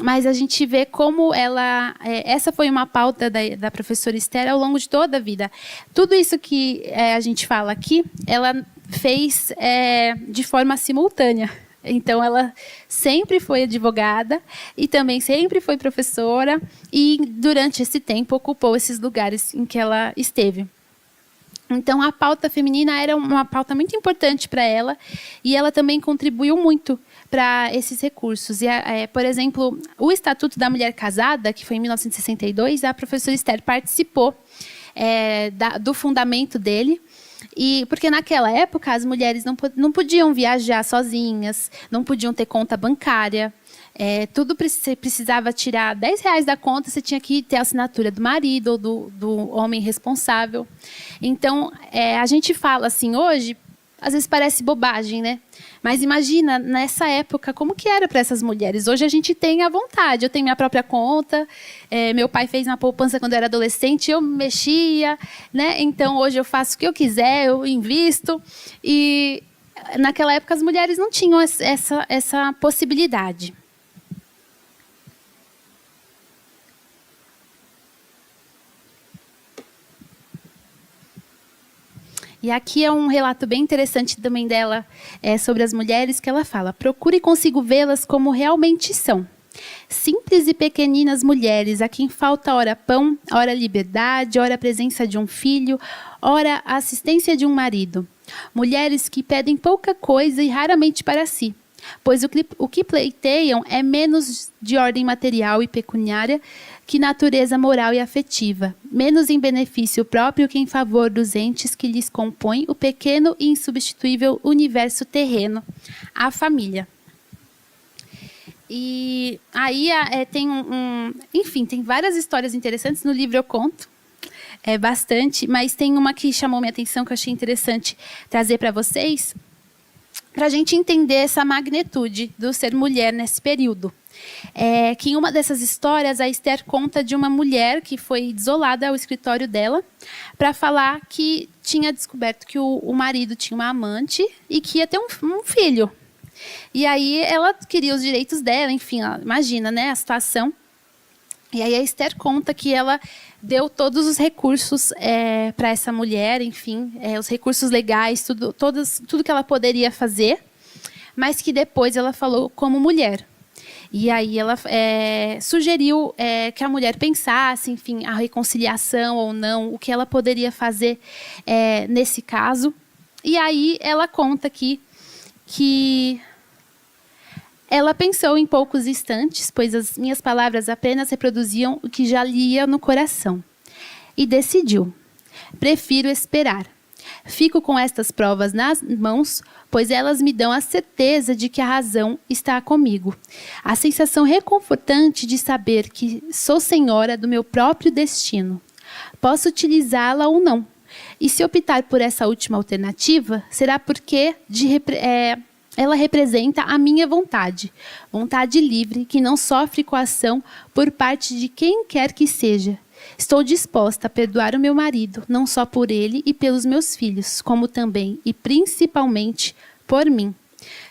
mas a gente vê como essa foi uma pauta da professora Esther ao longo de toda a vida. Tudo isso que a gente fala aqui, ela fez de forma simultânea. Então, ela sempre foi advogada e também sempre foi professora e, durante esse tempo, ocupou esses lugares em que ela esteve. Então, a pauta feminina era uma pauta muito importante para ela e ela também contribuiu muito para esses recursos. E, por exemplo, o Estatuto da Mulher Casada, que foi em 1962, a professora Esther participou do fundamento dele. E porque naquela época as mulheres não podiam viajar sozinhas, não podiam ter conta bancária. Tudo você precisava tirar R$10 da conta, você tinha que ter a assinatura do marido ou do homem responsável. Então, a gente fala assim hoje, às vezes parece bobagem, né? Mas imagina, nessa época, como que era para essas mulheres. Hoje a gente tem à vontade, eu tenho minha própria conta, meu pai fez uma poupança quando eu era adolescente, eu mexia, né? Então, hoje eu faço o que eu quiser, eu invisto. E naquela época as mulheres não tinham essa possibilidade. E aqui é um relato bem interessante também dela sobre as mulheres, que ela fala: procure consigo vê-las como realmente são. Simples e pequeninas mulheres, a quem falta ora pão, ora liberdade, ora a presença de um filho, ora a assistência de um marido. Mulheres que pedem pouca coisa e raramente para si, pois o que pleiteiam é menos de ordem material e pecuniária que natureza moral e afetiva, menos em benefício próprio que em favor dos entes que lhes compõem o pequeno e insubstituível universo terreno, a família. E aí tem enfim, tem várias histórias interessantes. No livro eu conto bastante, mas tem uma que chamou minha atenção, que eu achei interessante trazer para vocês, para a gente entender essa magnitude do ser mulher nesse período. Que em uma dessas histórias, a Esther conta de uma mulher que foi desolada ao escritório dela para falar que tinha descoberto que o marido tinha uma amante e que ia ter um filho. E aí ela queria os direitos dela, enfim, imagina, né, a situação. E aí a Esther conta que ela deu todos os recursos para essa mulher, enfim, os recursos legais, tudo que ela poderia fazer, mas que depois ela falou como mulher. E aí ela sugeriu que a mulher pensasse, enfim, a reconciliação ou não, o que ela poderia fazer nesse caso. E aí ela conta aqui que ela pensou em poucos instantes, pois as minhas palavras apenas reproduziam o que já lia no coração. E decidiu: prefiro esperar. Fico com estas provas nas mãos, pois elas me dão a certeza de que a razão está comigo. A sensação reconfortante de saber que sou senhora do meu próprio destino. Posso utilizá-la ou não. E se optar por essa última alternativa, será porque ela representa a minha vontade livre, que não sofre coação por parte de quem quer que seja. Estou disposta a perdoar o meu marido, não só por ele e pelos meus filhos, como também e principalmente por mim.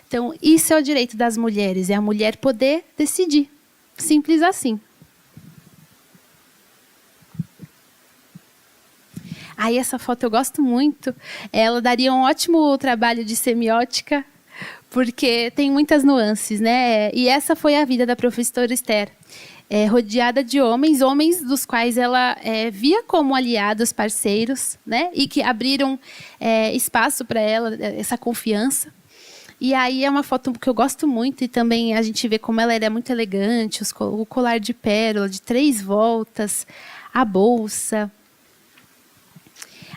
Então, isso é o direito das mulheres, é a mulher poder decidir. Simples assim. Aí essa foto eu gosto muito. Ela daria um ótimo trabalho de semiótica, porque tem muitas nuances, né? E essa foi a vida da professora Esther, rodeada de homens dos quais ela via como aliados, parceiros, né? E que abriram espaço para ela, essa confiança. E aí é uma foto que eu gosto muito, e também a gente vê como ela era muito elegante, o colar de pérola de 3 voltas, a bolsa.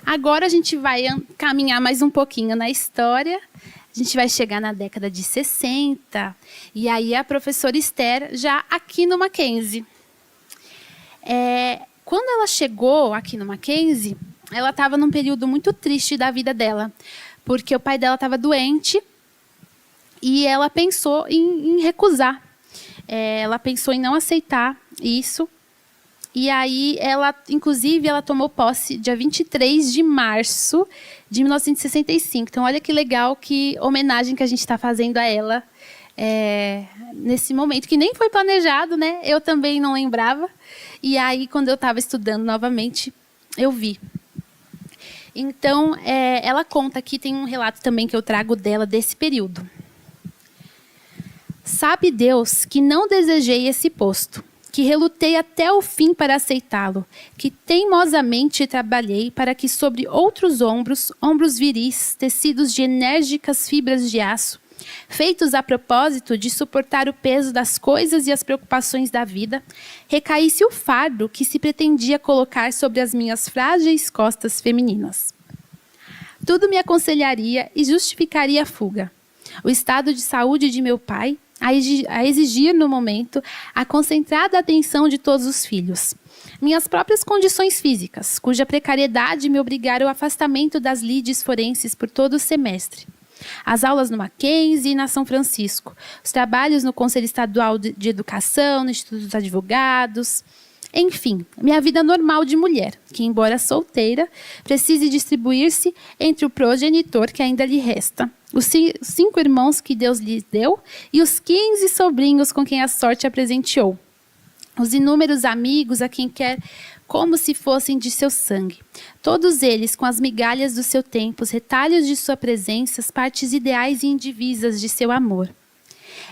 Agora a gente vai caminhar mais um pouquinho na história. A gente vai chegar na década de 60, e aí a professora Esther já aqui no Mackenzie. Quando ela chegou aqui no Mackenzie, ela estava num período muito triste da vida dela, porque o pai dela estava doente e ela pensou em recusar. Ela pensou em não aceitar isso. E aí, inclusive, ela tomou posse dia 23 de março de 1965. Então, olha que legal, que homenagem que a gente está fazendo a ela nesse momento, que nem foi planejado, né? Eu também não lembrava. E aí, quando eu estava estudando novamente, eu vi. Então, ela conta aqui, tem um relato também que eu trago dela desse período. Sabe Deus que não desejei esse posto, que relutei até o fim para aceitá-lo, que teimosamente trabalhei para que sobre outros ombros viris, tecidos de enérgicas fibras de aço, feitos a propósito de suportar o peso das coisas e as preocupações da vida, recaísse o fardo que se pretendia colocar sobre as minhas frágeis costas femininas. Tudo me aconselharia e justificaria a fuga. O estado de saúde de meu pai, a exigir no momento a concentrada atenção de todos os filhos. Minhas próprias condições físicas, cuja precariedade me obrigaram ao afastamento das lides forenses por todo o semestre. As aulas no Mackenzie e na São Francisco. Os trabalhos no Conselho Estadual de Educação, no Instituto dos Advogados. Enfim, minha vida normal de mulher, que, embora solteira, precise distribuir-se entre o progenitor que ainda lhe resta, os 5 irmãos que Deus lhe deu e os 15 sobrinhos com quem a sorte a presenteou. Os inúmeros amigos a quem quer como se fossem de seu sangue. Todos eles com as migalhas do seu tempo, os retalhos de sua presença, as partes ideais e indivisas de seu amor.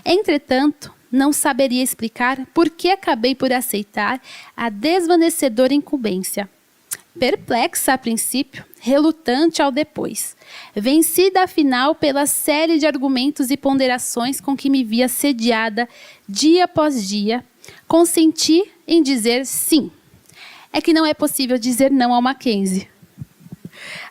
Entretanto, não saberia explicar por que acabei por aceitar a desvanecedora incumbência. Perplexa a princípio, relutante ao depois. Vencida afinal pela série de argumentos e ponderações com que me via assediada dia após dia, consenti em dizer sim. É que não é possível dizer não ao Mackenzie.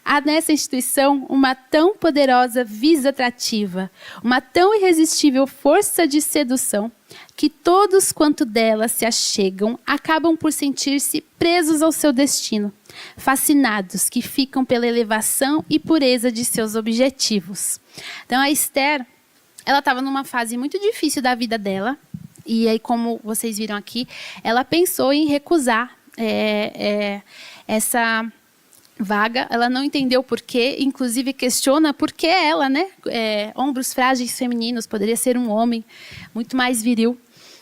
Há nessa instituição uma tão poderosa visa atrativa, uma tão irresistível força de sedução, que todos quanto dela se achegam acabam por sentir-se presos ao seu destino, fascinados, que ficam pela elevação e pureza de seus objetivos. Então, a Esther, ela estava numa fase muito difícil da vida dela, e aí, como vocês viram aqui, ela pensou em recusar essa vaga. Ela não entendeu por quê, inclusive questiona por que ela, né? Ombros frágeis femininos, poderia ser um homem muito mais viril.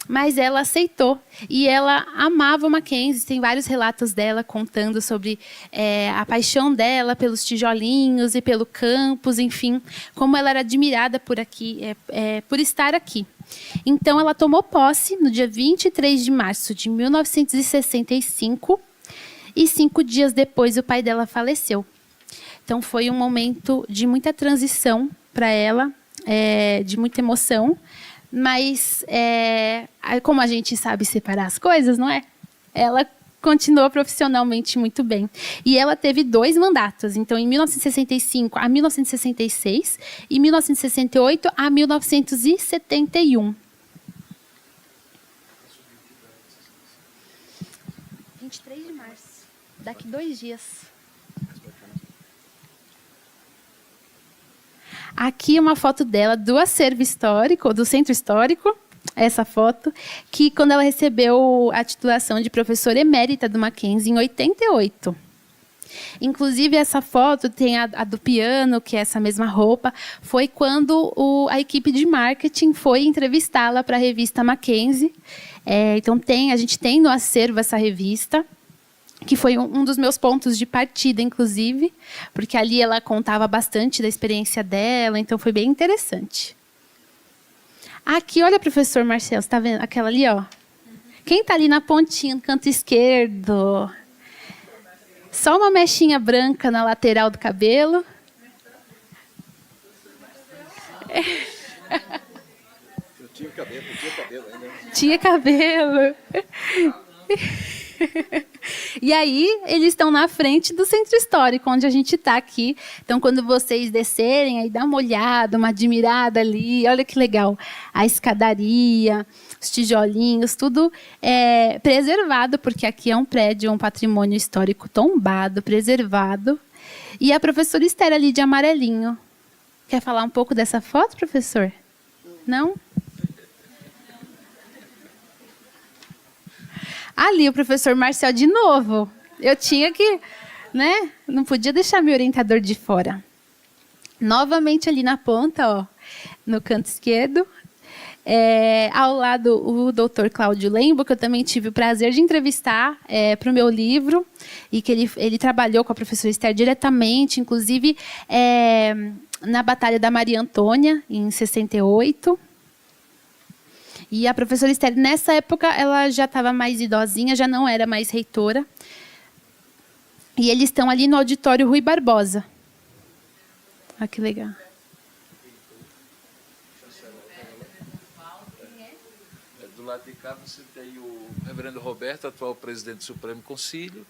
Mas ela aceitou e ela amava o Mackenzie. Tem vários relatos dela contando sobre a paixão dela pelos tijolinhos e pelo campus, enfim, como ela era admirada por aqui, por estar aqui. Então, ela tomou posse no dia 23 de março de 1965 e 5 dias depois o pai dela faleceu. Então, foi um momento de muita transição para ela, de muita emoção, mas como a gente sabe separar as coisas, não é? Ela continuou profissionalmente muito bem. E ela teve 2 mandatos, então em 1965 a 1966 e 1968 a 1971. 23 de março, daqui 2 dias. Aqui uma foto dela do acervo histórico, do centro histórico, essa foto, que quando ela recebeu a titulação de professora emérita do Mackenzie em 88. Inclusive, essa foto tem a do piano, que é essa mesma roupa, foi quando a equipe de marketing foi entrevistá-la para a revista Mackenzie. Então, a gente tem no acervo essa revista, que foi um dos meus pontos de partida, inclusive, porque ali ela contava bastante da experiência dela, então foi bem interessante. Aqui, olha, professor Marcelo, você está vendo aquela ali, ó? Quem está ali na pontinha, no canto esquerdo? Só uma mechinha branca na lateral do cabelo. Eu tinha cabelo ainda. Tinha cabelo. E aí, eles estão na frente do centro histórico, onde a gente está aqui. Então, quando vocês descerem, aí dá uma olhada, uma admirada ali. Olha que legal. A escadaria, os tijolinhos, tudo preservado, porque aqui é um prédio, um patrimônio histórico tombado, preservado. E a professora Esther ali de amarelinho. Quer falar um pouco dessa foto, professor? Não? Ali, o professor Marcel de novo. Eu tinha que, né? Não podia deixar meu orientador de fora. Novamente ali na ponta, ó, no canto esquerdo. Ao lado, o doutor Cláudio Lembo, que eu também tive o prazer de entrevistar para o meu livro, e que ele trabalhou com a professora Esther diretamente, inclusive na Batalha da Maria Antônia, em 68. E a professora Esther, nessa época, ela já estava mais idosinha, já não era mais reitora. E eles estão ali no auditório Rui Barbosa. Olha que legal. Do lado de cá você tem o reverendo Roberto, atual presidente do Supremo Concílio.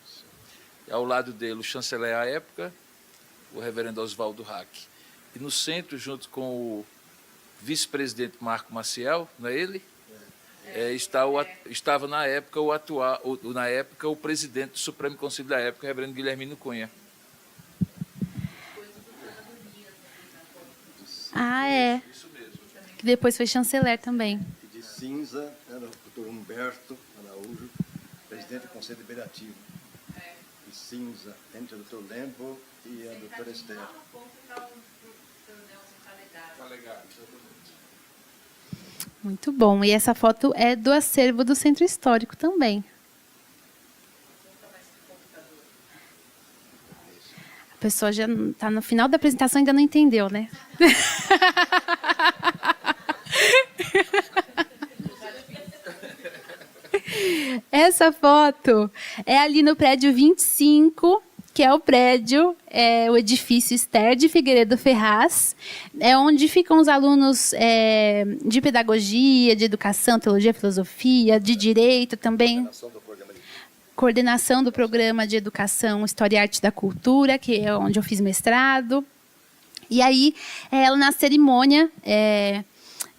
E ao lado dele, o chanceler à época, o reverendo Oswaldo Hack. E no centro, junto com o vice-presidente Marco Maciel, não é ele? Estava na época o presidente do Supremo Conselho da época, o reverendo Guilhermino Cunha. Ah, é. Isso mesmo. Que depois foi chanceler também. E de cinza era o doutor Humberto Araújo, presidente do Conselho Deliberativo. De cinza, entre o doutor Lembo e a doutora Esther. Muito bom. E essa foto é do acervo do Centro Histórico também. pessoa já está no final da apresentação e ainda não entendeu, né? Essa foto é ali no prédio 25, que é o prédio, o edifício Esther de Figueiredo Ferraz, é onde ficam os alunos de pedagogia, de educação, teologia, filosofia, de direito também. Coordenação do programa de educação, História e Arte da Cultura, que é onde eu fiz mestrado. E aí, ela na cerimônia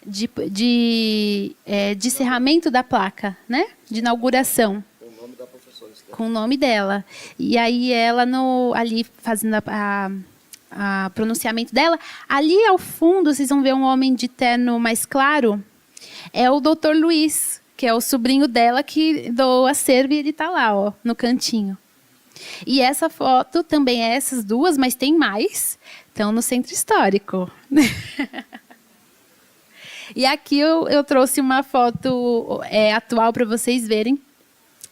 de encerramento da placa, né? De inauguração. Com o nome da professora Esther. Com o nome dela. E aí, ela ali fazendo a pronunciamento dela. Ali ao fundo, vocês vão ver um homem de terno mais claro. É o Dr. Luiz, que é o sobrinho dela que doou acervo, e ele está lá, ó, no cantinho. E essa foto também é essas duas, mas tem mais. Estão no Centro Histórico. E aqui eu trouxe uma foto atual para vocês verem.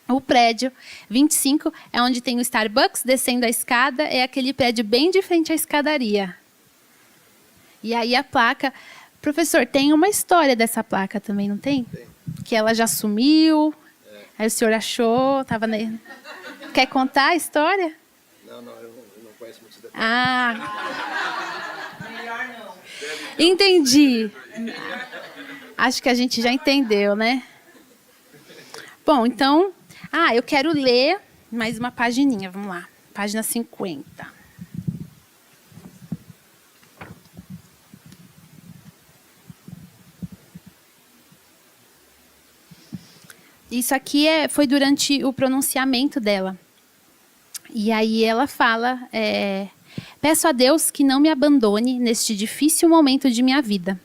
O prédio 25 é onde tem o Starbucks, descendo a escada, é aquele prédio bem de frente à escadaria. E aí a placa... Professor, tem uma história dessa placa também, não tem? Tem. Que ela já sumiu, aí o senhor achou, estava... Quer contar a história? Não, eu não conheço muitos detalhes. Melhor não. Entendi. Acho que a gente já entendeu, né? Bom, então... eu quero ler mais uma pagininha, vamos lá. Página 50. Isso aqui foi durante o pronunciamento dela. E aí ela fala, peço a Deus que não me abandone neste difícil momento de minha vida.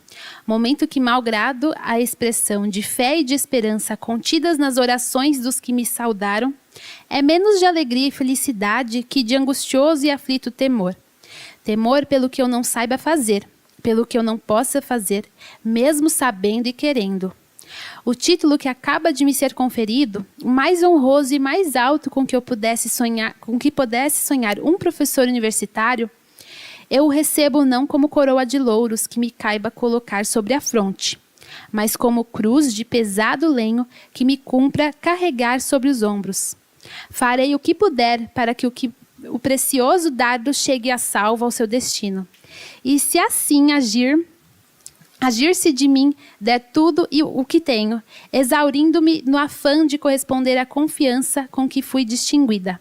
Momento que, malgrado a expressão de fé e de esperança contidas nas orações dos que me saudaram, é menos de alegria e felicidade que de angustioso e aflito temor. Temor pelo que eu não saiba fazer, pelo que eu não possa fazer, mesmo sabendo e querendo. O título que acaba de me ser conferido, o mais honroso e mais alto com que pudesse sonhar um professor universitário, eu o recebo não como coroa de louros que me caiba colocar sobre a fronte, mas como cruz de pesado lenho que me cumpra carregar sobre os ombros. Farei o que puder para que o precioso dardo chegue a salvo ao seu destino. E se assim agir-se de mim, der tudo o que tenho, exaurindo-me no afã de corresponder à confiança com que fui distinguida.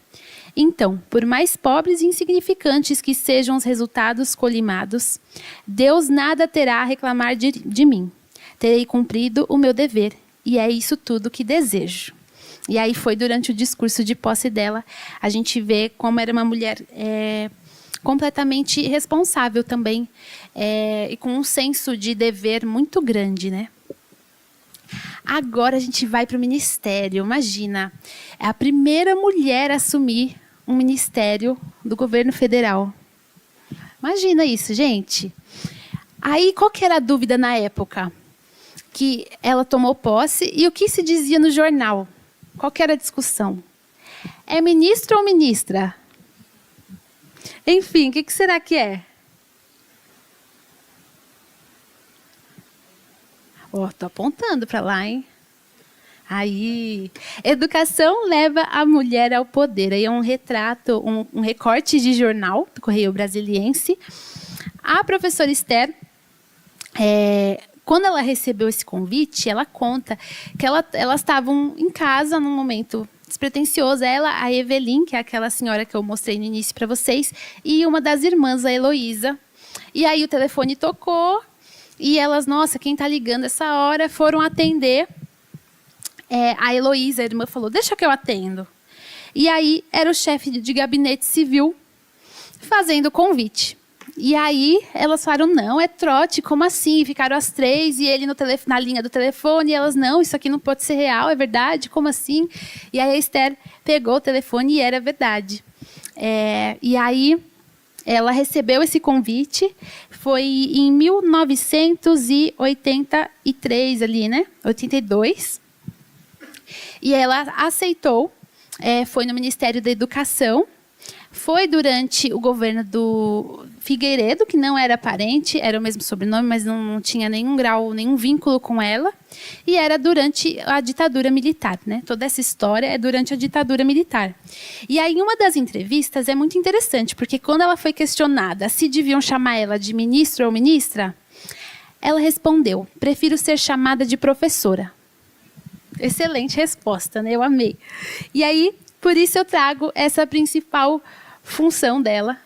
Então, por mais pobres e insignificantes que sejam os resultados colimados, Deus nada terá a reclamar de mim. Terei cumprido o meu dever, e é isso tudo que desejo. E aí foi durante o discurso de posse dela, a gente vê como era uma mulher completamente responsável também, e com um senso de dever muito grande, né? Agora a gente vai para o ministério. Imagina, é a primeira mulher a assumir um ministério do governo federal. Imagina isso, gente. Aí, qual que era a dúvida na época? Que ela tomou posse e o que se dizia no jornal? Qual que era a discussão? É ministro ou ministra? Enfim, o que será que é? Tô apontando para lá, hein? Aí, educação leva a mulher ao poder. Aí é um retrato, um recorte de jornal do Correio Brasiliense. A professora Esther, quando ela recebeu esse convite, ela conta que elas estavam em casa num momento despretensioso. Ela, a Evelyn, que é aquela senhora que eu mostrei no início para vocês, e uma das irmãs, a Heloísa. E aí o telefone tocou e elas, nossa, quem está ligando essa hora? Foram atender. A Heloísa, a irmã, falou, deixa que eu atendo. E aí era o chefe de gabinete civil fazendo o convite. E aí elas falaram, não, é trote, como assim? Ficaram as três e ele na linha do telefone, e elas, não, isso aqui não pode ser real, é verdade? Como assim? E aí a Esther pegou o telefone e era verdade. E aí ela recebeu esse convite, foi em 1983 ali, né? 82. E ela aceitou, foi no Ministério da Educação, Foi durante o governo do Figueiredo, que não era parente, era o mesmo sobrenome, mas não tinha nenhum grau, nenhum vínculo com ela. E era durante a ditadura militar, né? Toda essa história é durante a ditadura militar. E aí, em uma das entrevistas, é muito interessante, porque quando ela foi questionada se deviam chamar ela de ministro ou ministra, ela respondeu: prefiro ser chamada de professora. Excelente resposta, né? Eu amei. E aí, por isso eu trago essa principal função dela,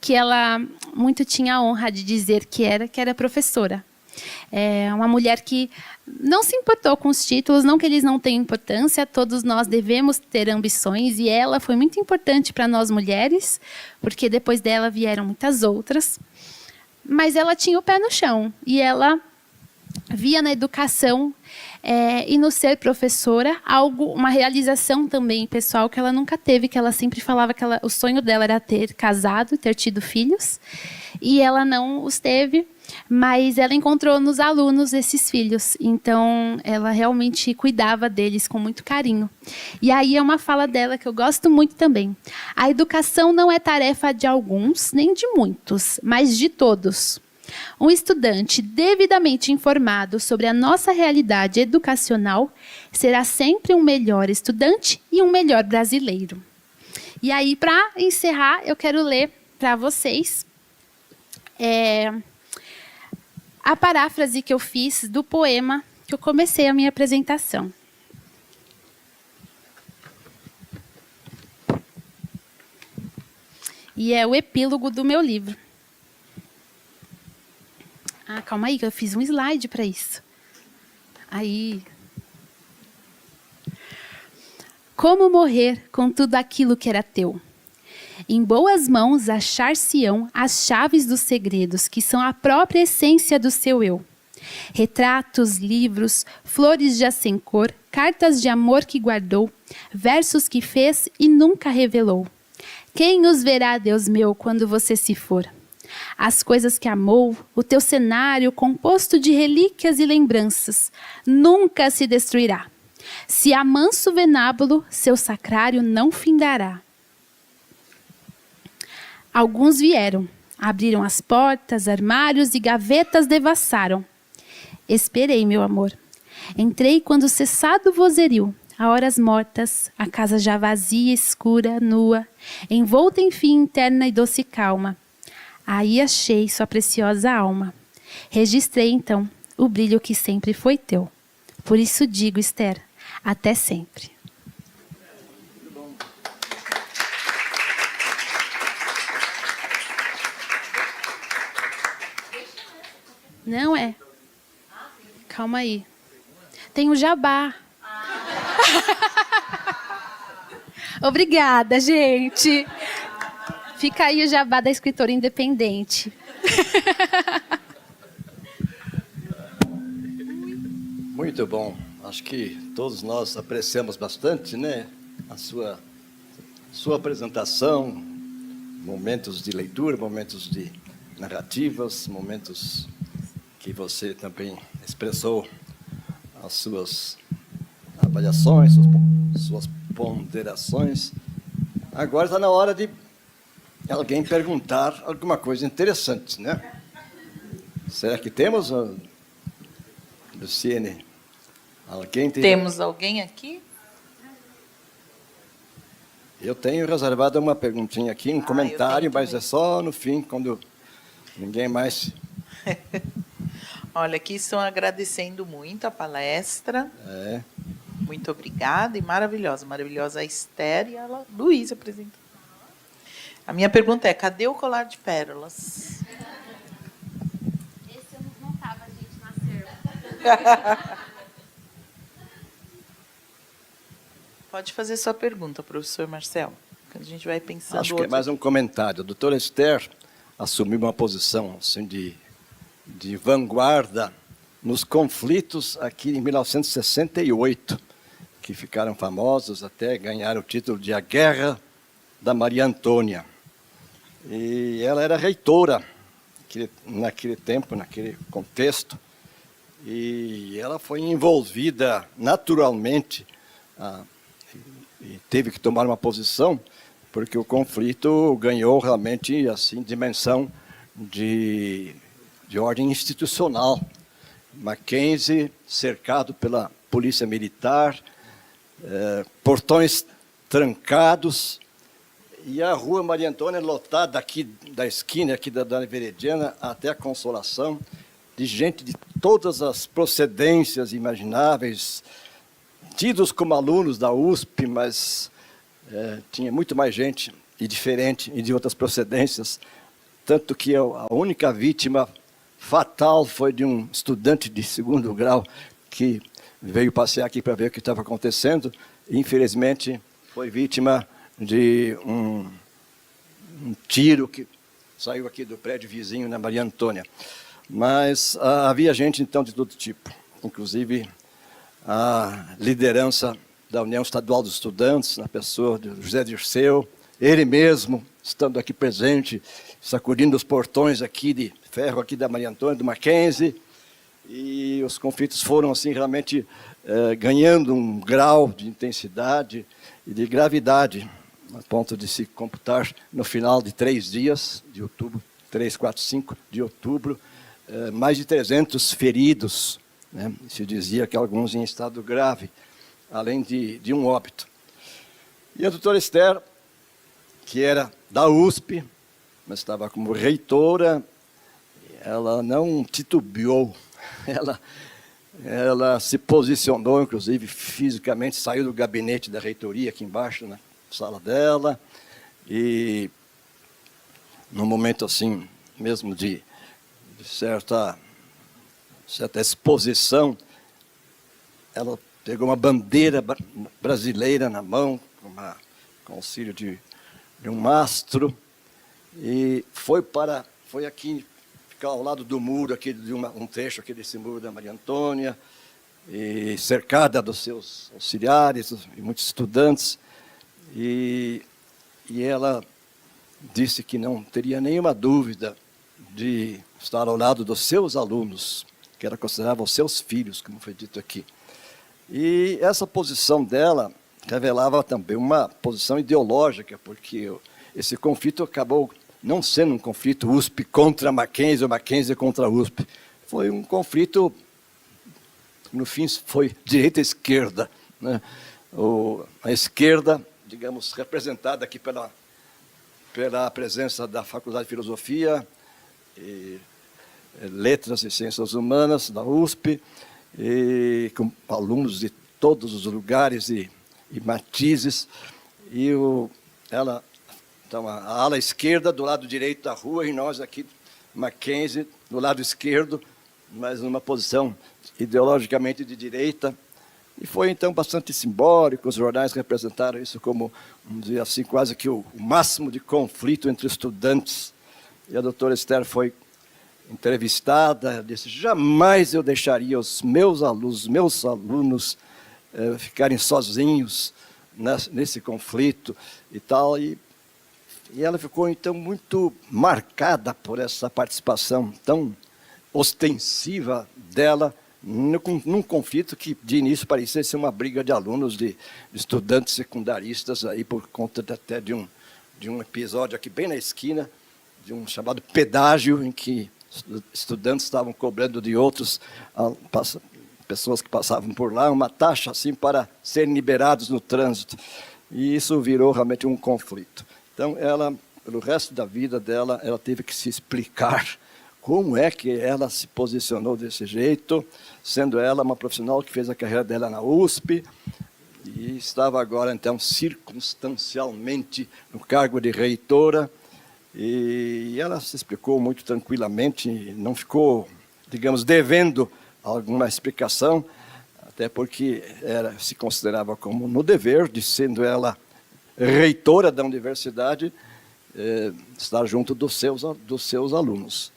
que ela muito tinha a honra de dizer que era professora. É uma mulher que não se importou com os títulos, não que eles não tenham importância, todos nós devemos ter ambições, e ela foi muito importante para nós mulheres, porque depois dela vieram muitas outras, mas ela tinha o pé no chão, e ela via na educação e no ser professora uma realização também pessoal que ela nunca teve, que ela sempre falava que o sonho dela era ter casado, ter tido filhos, e ela não os teve, mas ela encontrou nos alunos esses filhos, então ela realmente cuidava deles com muito carinho. E aí é uma fala dela que eu gosto muito também: a educação não é tarefa de alguns, nem de muitos, mas de todos. Um estudante devidamente informado sobre a nossa realidade educacional será sempre um melhor estudante e um melhor brasileiro. E aí, para encerrar, eu quero ler para vocês a paráfrase que eu fiz do poema que eu comecei a minha apresentação. E é o epílogo do meu livro. Ah, calma aí, que eu fiz um slide para isso. Aí. Como morrer com tudo aquilo que era teu? Em boas mãos achar-se-ão as chaves dos segredos, que são a própria essência do seu eu. Retratos, livros, flores já sem cor, cartas de amor que guardou, versos que fez e nunca revelou. Quem os verá, Deus meu, quando você se for? As coisas que amou, o teu cenário composto de relíquias e lembranças, nunca se destruirá. Se há manso venábulo, seu sacrário não findará. Alguns vieram, abriram as portas, armários e gavetas devassaram. Esperei, meu amor. Entrei quando cessado o vozerio, a horas mortas, a casa já vazia, escura, nua, envolta em fim interna e doce calma. Aí achei sua preciosa alma. Registrei, então, o brilho que sempre foi teu. Por isso digo, Esther, até sempre. Não é? Calma aí. Tem o jabá. Obrigada, gente. Fica aí o jabá da escritora independente. Muito bom. Acho que todos nós apreciamos bastante, né, a sua apresentação, momentos de leitura, momentos de narrativas, momentos que você também expressou as suas avaliações, suas ponderações. Agora está na hora de alguém perguntar alguma coisa interessante, né? Será que temos, Luciene? Alguém tem... Temos alguém aqui? Eu tenho reservado uma perguntinha aqui, um comentário, mas é só no fim, quando ninguém mais... Olha, aqui estão agradecendo muito a palestra. Muito obrigada e maravilhosa. Maravilhosa a Esther e a Luísa apresentou. A minha pergunta é, cadê o colar de pérolas? Esse eu não estava, gente, nascer. Pode fazer sua pergunta, professor Marcelo. A gente vai pensando. Acho que é mais um comentário. A doutora Esther assumiu uma posição assim, de vanguarda nos conflitos aqui em 1968, que ficaram famosos até ganhar o título de A Guerra da Maria Antônia. E ela era reitora naquele tempo, naquele contexto, e ela foi envolvida naturalmente e teve que tomar uma posição, porque o conflito ganhou realmente assim dimensão de ordem institucional. Mackenzie cercado pela polícia militar, portões trancados, e a rua Maria Antônia lotada aqui da esquina aqui da Verediana até a Consolação, de gente de todas as procedências imagináveis, tidos como alunos da USP, mas tinha muito mais gente e diferente e de outras procedências, tanto que a única vítima fatal foi de um estudante de 2º grau que veio passear aqui para ver o que estava acontecendo, e infelizmente foi vítima de um tiro que saiu aqui do prédio vizinho na Maria Antônia. Mas havia gente, então, de todo tipo, inclusive a liderança da União Estadual dos Estudantes, na pessoa de José Dirceu, ele mesmo, estando aqui presente, sacudindo os portões aqui de ferro, aqui da Maria Antônia, do Mackenzie, e os conflitos foram, assim, realmente ganhando um grau de intensidade e de gravidade, a ponto de se computar no final de 3 dias, de outubro, 3, 4, 5 de outubro, mais de 300 feridos, né? Se dizia que alguns em estado grave, além de um óbito. E a doutora Esther, que era da USP, mas estava como reitora, ela não titubeou, ela se posicionou, inclusive fisicamente, saiu do gabinete da reitoria aqui embaixo, na sala dela, e num momento assim, mesmo de certa exposição, ela pegou uma bandeira brasileira na mão, com auxílio de um mastro, e foi aqui, ficar ao lado do muro, aqui, de um trecho aqui desse muro da Maria Antônia, e cercada dos seus auxiliares e muitos estudantes, e ela disse que não teria nenhuma dúvida de estar ao lado dos seus alunos, que ela considerava os seus filhos, como foi dito aqui. E essa posição dela revelava também uma posição ideológica, porque esse conflito acabou não sendo um conflito USP contra Mackenzie ou Mackenzie contra a USP. Foi um conflito, no fim, foi direita e esquerda, né? A esquerda, digamos, representada aqui pela presença da Faculdade de Filosofia, Letras e Ciências Humanas, da USP, e com alunos de todos os lugares e matizes, e então, a ala esquerda do lado direito da rua, e nós aqui, Mackenzie, do lado esquerdo, mas numa posição ideologicamente de direita. E foi, então, bastante simbólico, os jornais representaram isso como, vamos dizer assim, quase que o máximo de conflito entre estudantes. E a doutora Esther foi entrevistada, disse: jamais eu deixaria os meus alunos ficarem sozinhos nesse conflito e tal. E ela ficou, então, muito marcada por essa participação tão ostensiva dela num conflito que, de início, parecia ser uma briga de alunos, de estudantes secundaristas, aí, por conta até de um episódio aqui bem na esquina, de um chamado pedágio, em que estudantes estavam cobrando de outros, pessoas que passavam por lá, uma taxa assim para serem liberados no trânsito. E isso virou realmente um conflito. Então, ela, pelo resto da vida dela, ela teve que se explicar como é que ela se posicionou desse jeito, sendo ela uma profissional que fez a carreira dela na USP, e estava agora, então, circunstancialmente no cargo de reitora, e ela se explicou muito tranquilamente, não ficou, digamos, devendo alguma explicação, até porque se considerava como no dever, de sendo ela reitora da universidade, estar junto dos seus alunos.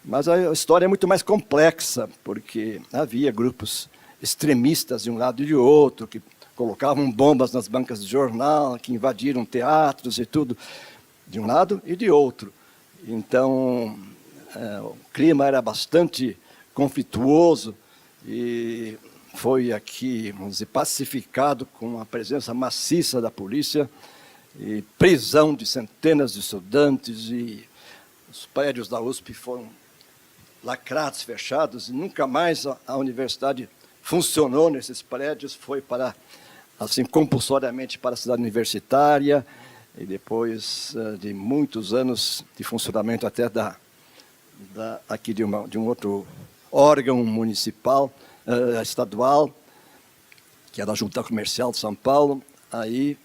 Mas a história é muito mais complexa, porque havia grupos extremistas de um lado e de outro, que colocavam bombas nas bancas de jornal, que invadiram teatros e tudo, de um lado e de outro. Então, o clima era bastante conflituoso, e foi aqui, vamos dizer, pacificado com a presença maciça da polícia e prisão de centenas de estudantes, e os prédios da USP foram lacrados, fechados, e nunca mais a universidade funcionou nesses prédios, foi para, assim, compulsoriamente para a cidade universitária, e depois de muitos anos de funcionamento até aqui de um outro órgão municipal, estadual, que era a Junta Comercial de São Paulo. Aí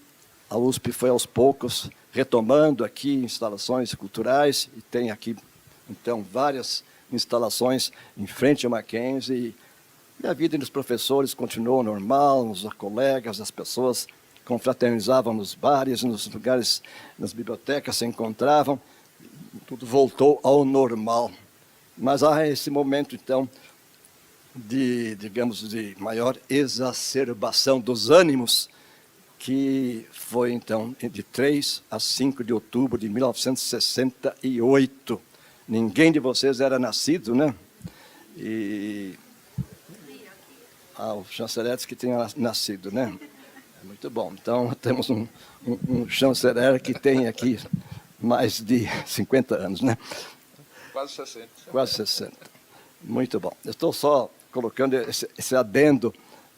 a USP foi aos poucos retomando aqui instalações culturais, e tem aqui, então, várias instalações em frente ao Mackenzie, e a vida dos professores continuou normal, os colegas, as pessoas confraternizavam nos bares, nos lugares, nas bibliotecas se encontravam, tudo voltou ao normal. Mas há esse momento, então, digamos, de maior exacerbação dos ânimos, que foi, então, de 3 a 5 de outubro de 1968. Ninguém de vocês era nascido, né? E o chanceler que tenha nascido, né? Muito bom. Então, temos um chanceler que tem aqui mais de 50 anos, né? Quase 60. Quase 60. Muito bom. Eu estou só colocando esse adendo,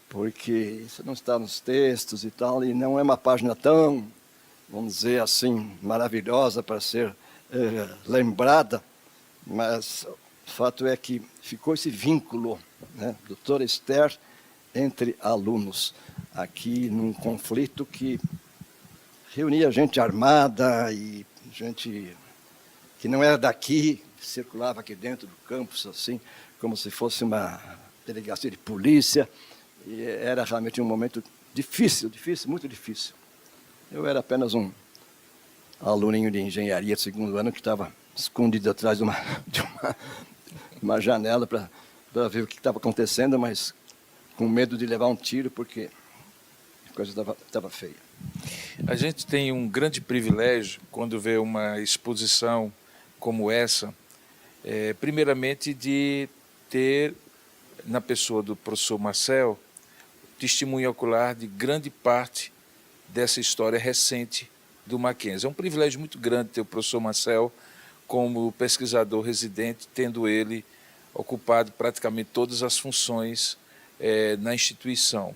porque isso não está nos textos e tal, e não é uma página tão, vamos dizer assim, maravilhosa para ser lembrada, mas o fato é que ficou esse vínculo, né, doutora Esther, entre alunos, aqui num conflito que reunia gente armada e gente que não era daqui, circulava aqui dentro do campus, assim, como se fosse uma delegacia de polícia, e era realmente um momento difícil, muito difícil. Eu era apenas um aluninho de engenharia de segundo ano que estava escondido atrás de uma janela para ver o que estava acontecendo, mas com medo de levar um tiro, porque a coisa estava feia. A gente tem um grande privilégio quando vê uma exposição como essa, primeiramente de ter, na pessoa do professor Marcel, testemunho ocular de grande parte dessa história recente do Mackenzie. É um privilégio muito grande ter o professor Marcel como pesquisador residente, tendo ele ocupado praticamente todas as funções na instituição.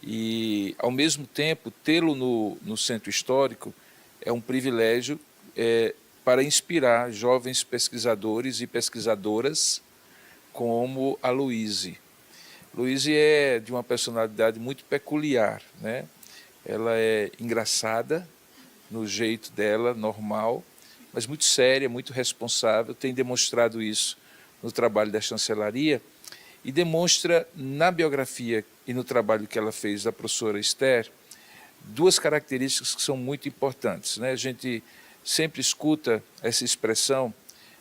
E, ao mesmo tempo, tê-lo no Centro Histórico é um privilégio para inspirar jovens pesquisadores e pesquisadoras como a Luíse. Luíse é de uma personalidade muito peculiar, né? Ela é engraçada no jeito dela, normal, mas muito séria, muito responsável, tem demonstrado isso no trabalho da chancelaria e demonstra na biografia e no trabalho que ela fez da professora Esther duas características que são muito importantes, né? A gente sempre escuta essa expressão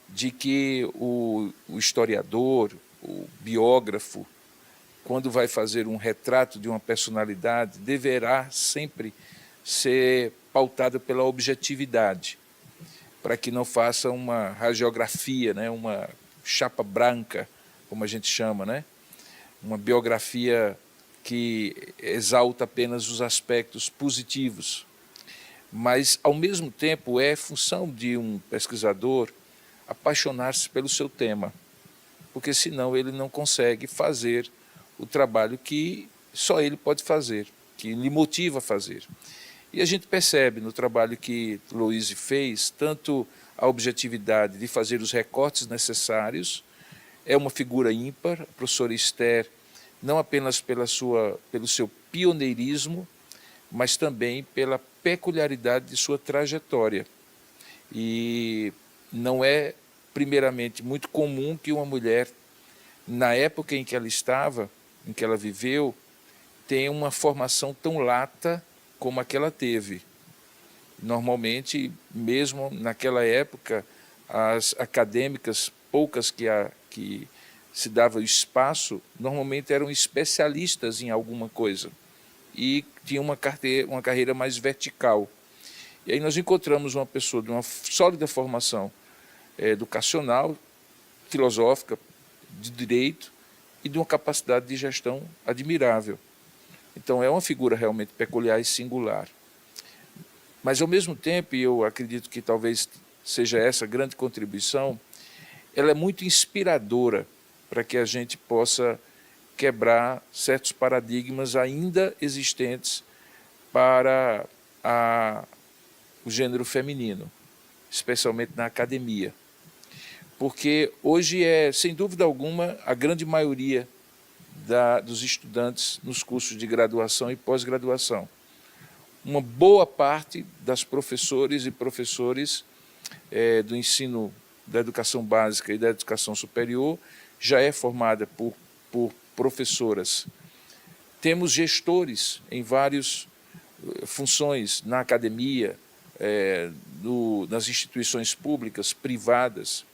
de que o historiador, o biógrafo, quando vai fazer um retrato de uma personalidade, deverá sempre ser pautado pela objetividade, para que não faça uma hagiografia, né? Uma chapa branca, como a gente chama, né? Uma biografia que exalta apenas os aspectos positivos. Mas, ao mesmo tempo, é função de um pesquisador apaixonar-se pelo seu tema, porque senão ele não consegue fazer o trabalho que só ele pode fazer, que lhe motiva a fazer. E a gente percebe no trabalho que Luíse fez, tanto a objetividade de fazer os recortes necessários, é uma figura ímpar, a professora Esther, não apenas pelo seu pioneirismo, mas também pela peculiaridade de sua trajetória. E não é, primeiramente, muito comum que uma mulher, na época em que ela estava, em que ela viveu, tenha uma formação tão lata como a que ela teve. Normalmente, mesmo naquela época, as acadêmicas, poucas que se dava espaço, normalmente eram especialistas em alguma coisa e tinham uma carreira mais vertical. E aí nós encontramos uma pessoa de uma sólida formação educacional, filosófica, de direito, e de uma capacidade de gestão admirável. Então, é uma figura realmente peculiar e singular. Mas, ao mesmo tempo, e eu acredito que talvez seja essa a grande contribuição, ela é muito inspiradora para que a gente possa quebrar certos paradigmas ainda existentes para o gênero feminino, especialmente na academia. Porque hoje é, sem dúvida alguma, a grande maioria dos estudantes nos cursos de graduação e pós-graduação. Uma boa parte das professores e professores do ensino da educação básica e da educação superior já é formada por professoras. Temos gestores em várias funções na academia, nas instituições públicas, privadas,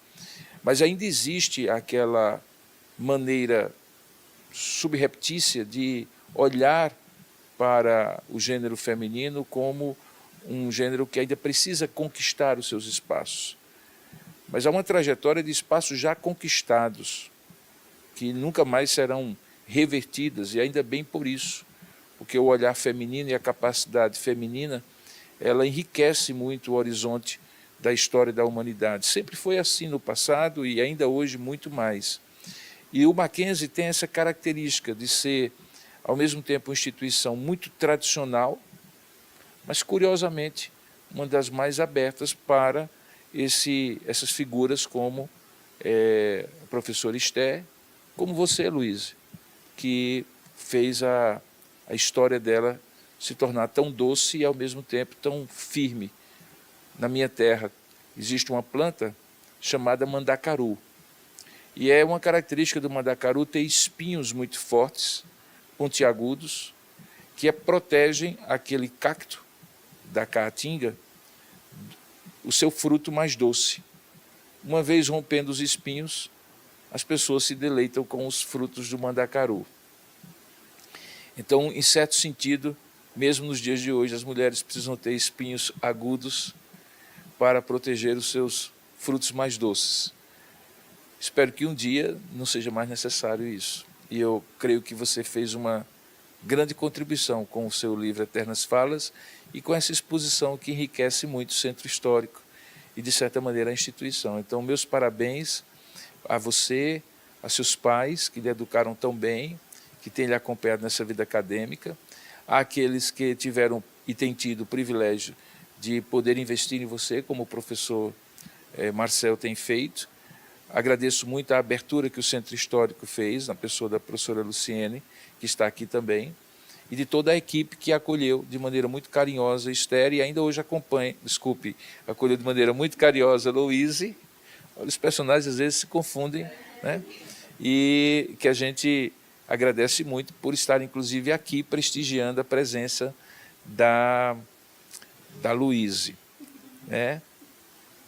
mas ainda existe aquela maneira subreptícia de olhar para o gênero feminino como um gênero que ainda precisa conquistar os seus espaços. Mas há uma trajetória de espaços já conquistados, que nunca mais serão revertidas, e ainda bem por isso, porque o olhar feminino e a capacidade feminina, ela enriquece muito o horizonte da história da humanidade. Sempre foi assim no passado e ainda hoje muito mais. E o Mackenzie tem essa característica de ser, ao mesmo tempo, uma instituição muito tradicional, mas, curiosamente, uma das mais abertas para essas figuras como a professora Esther, como você, Luiz, que fez a história dela se tornar tão doce e, ao mesmo tempo, tão firme. Na minha terra existe uma planta chamada mandacaru. E é uma característica do mandacaru ter espinhos muito fortes, pontiagudos, que protegem aquele cacto da caatinga, o seu fruto mais doce. Uma vez rompendo os espinhos, as pessoas se deleitam com os frutos do mandacaru. Então, em certo sentido, mesmo nos dias de hoje, as mulheres precisam ter espinhos agudos para proteger os seus frutos mais doces. Espero que um dia não seja mais necessário isso. E eu creio que você fez uma grande contribuição com o seu livro Eternas Falas e com essa exposição que enriquece muito o Centro Histórico e, de certa maneira, a instituição. Então, meus parabéns a você, a seus pais, que lhe educaram tão bem, que têm lhe acompanhado nessa vida acadêmica, àqueles que tiveram e têm tido o privilégio de poder investir em você, como o professor Marcel tem feito. Agradeço muito a abertura que o Centro Histórico fez, na pessoa da professora Luciene, que está aqui também, e de toda a equipe que acolheu de maneira muito carinhosa Esther e ainda hoje acolheu de maneira muito carinhosa Louise. Olha, os personagens às vezes se confundem, né? E que a gente agradece muito por estar, inclusive, aqui prestigiando a presença da Louise, né?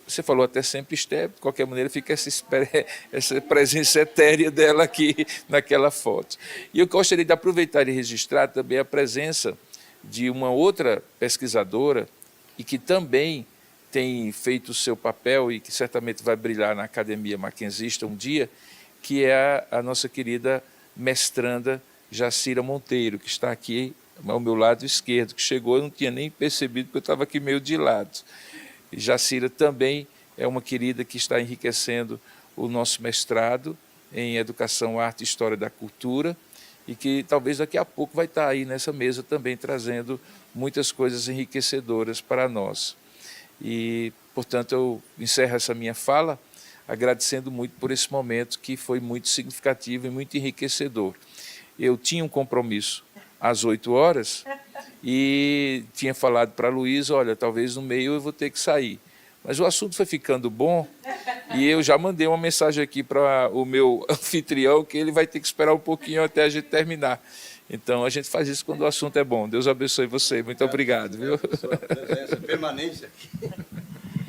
Você falou até sempre Esther, de qualquer maneira fica essa presença etérea dela aqui naquela foto. E eu gostaria de aproveitar e registrar também a presença de uma outra pesquisadora e que também tem feito o seu papel e que certamente vai brilhar na Academia Mackenzista um dia, que é a nossa querida mestranda Jacira Monteiro, que está aqui ao meu lado esquerdo, que chegou, eu não tinha nem percebido, porque eu estava aqui meio de lado. Jacira também é uma querida que está enriquecendo o nosso mestrado em Educação, Arte e História da Cultura e que talvez daqui a pouco vai estar aí nessa mesa também trazendo muitas coisas enriquecedoras para nós. E, portanto, eu encerro essa minha fala agradecendo muito por esse momento que foi muito significativo e muito enriquecedor. Eu tinha um compromisso às 8 horas e tinha falado para a Luísa, olha, talvez no meio eu vou ter que sair. Mas o assunto foi ficando bom e eu já mandei uma mensagem aqui para o meu anfitrião que ele vai ter que esperar um pouquinho até a gente terminar. Então, a gente faz isso quando o assunto é bom. Deus abençoe você. Muito obrigado. Viu? Sua presença permanente aqui.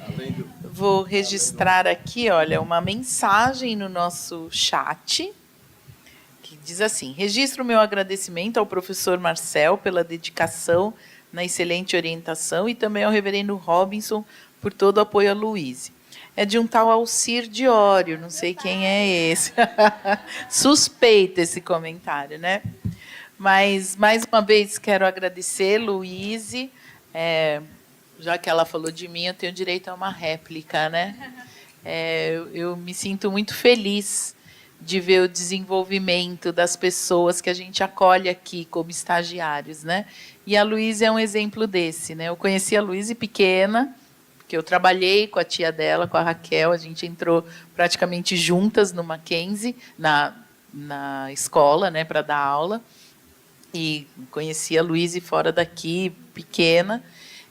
Além do... Vou registrar aqui, olha, uma mensagem no nosso chat, que diz assim: registro meu agradecimento ao professor Marcel pela dedicação na excelente orientação e também ao reverendo Robinson por todo o apoio a Luíse. é de um tal Alcir Diório, não sei quem é esse. Suspeito esse comentário, né? Mas, mais uma vez, quero agradecer, Luíse. Já que ela falou de mim, eu tenho direito a uma réplica, né? Eu me sinto muito feliz de ver o desenvolvimento das pessoas que a gente acolhe aqui como estagiários, né? E a Luíse é um exemplo desse, né? Eu conheci a Luíse pequena, porque eu trabalhei com a tia dela, com a Raquel, a gente entrou praticamente juntas no Mackenzie, na escola, né, para dar aula, e conheci a Luíse fora daqui, pequena.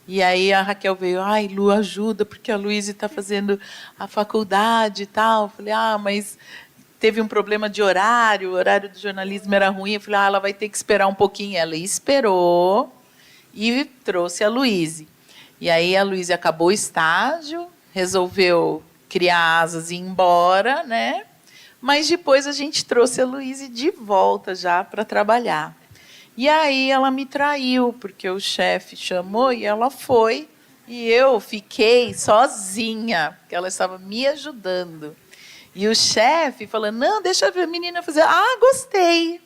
E aí a Raquel veio, ai, Lu, ajuda, porque a Luíse está fazendo a faculdade e tal. Eu falei, mas teve um problema de horário, o horário do jornalismo era ruim. Eu falei, ela vai ter que esperar um pouquinho. Ela esperou e trouxe a Luíse. E aí a Luíse acabou o estágio, resolveu criar asas e ir embora, né? Mas depois a gente trouxe a Luíse de volta já para trabalhar. E aí ela me traiu, porque o chefe chamou e ela foi. E eu fiquei sozinha, porque ela estava me ajudando. E o chefe falando, não, deixa a menina fazer. Gostei.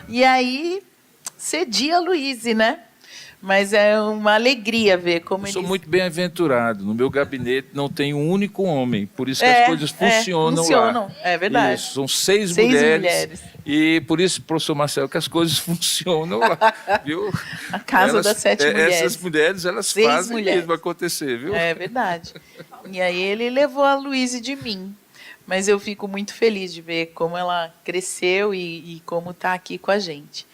E aí, cedi a Luíse, né? Mas é uma alegria ver como Eu sou muito bem-aventurado. No meu gabinete não tem um único homem. Por isso que as coisas funcionam lá. É verdade. Isso, são seis mulheres. E por isso, professor Marcelo, que as coisas funcionam lá. Viu? A casa das 7 mulheres. Essas mulheres, elas fazem mesmo acontecer, viu? É verdade. E aí ele levou a Luíse de mim. Mas eu fico muito feliz de ver como ela cresceu e como está aqui com a gente.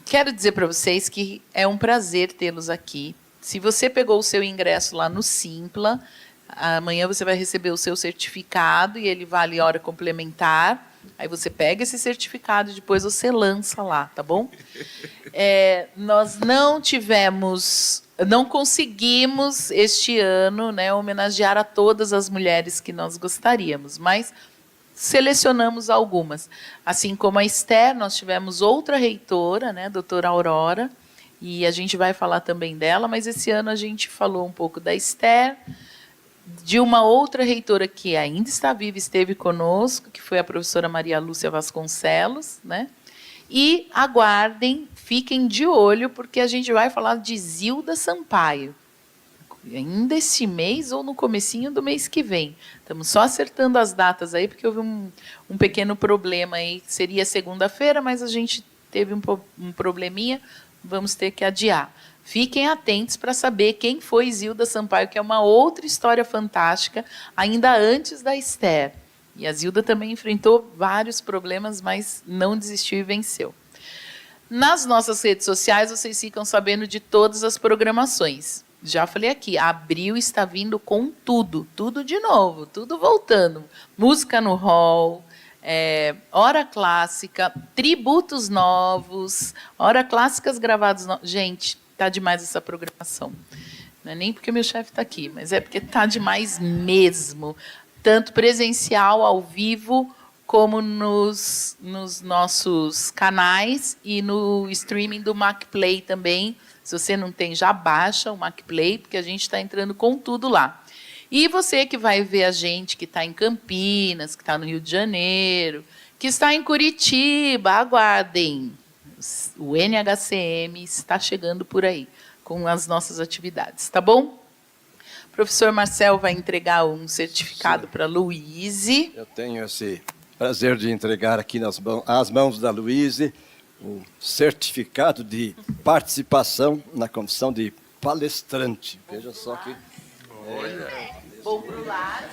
Quero dizer para vocês que é um prazer tê-los aqui. Se você pegou o seu ingresso lá no Simpla, amanhã você vai receber o seu certificado e ele vale hora complementar. Aí você pega esse certificado e depois você lança lá, tá bom? Nós não conseguimos este ano, né, homenagear a todas as mulheres que nós gostaríamos, mas selecionamos algumas. Assim como a Esther, nós tivemos outra reitora, né, doutora Aurora, e a gente vai falar também dela, mas esse ano a gente falou um pouco da Esther, de uma outra reitora que ainda está viva, esteve conosco, que foi a professora Maria Lúcia Vasconcelos, né? E aguardem, fiquem de olho, porque a gente vai falar de Zilda Sampaio. Ainda este mês ou no comecinho do mês que vem. Estamos só acertando as datas aí, porque houve um pequeno problema aí. Seria segunda-feira, mas a gente teve um probleminha, vamos ter que adiar. Fiquem atentos para saber quem foi Zilda Sampaio, que é uma outra história fantástica, ainda antes da Esther. E a Zilda também enfrentou vários problemas, mas não desistiu e venceu. Nas nossas redes sociais, vocês ficam sabendo de todas as programações. Já falei aqui, abril está vindo com tudo de novo, tudo voltando. Música no hall, hora clássica, tributos novos, hora clássicas gravados novos. Gente, tá demais essa programação. Não é nem porque meu chefe está aqui, mas é porque tá demais mesmo. Tanto presencial, ao vivo, como nos nossos canais e no streaming do MacPlay também. Se você não tem, já baixa o MacPlay, porque a gente está entrando com tudo lá. E você que vai ver a gente, que está em Campinas, que está no Rio de Janeiro, que está em Curitiba, aguardem. O NHCM está chegando por aí, com as nossas atividades, tá bom? O professor Marcel vai entregar um certificado para a Luíse. Eu tenho esse prazer de entregar aqui às mãos da Luíse o certificado de participação na comissão de palestrante. Veja só que... Vou para o lado.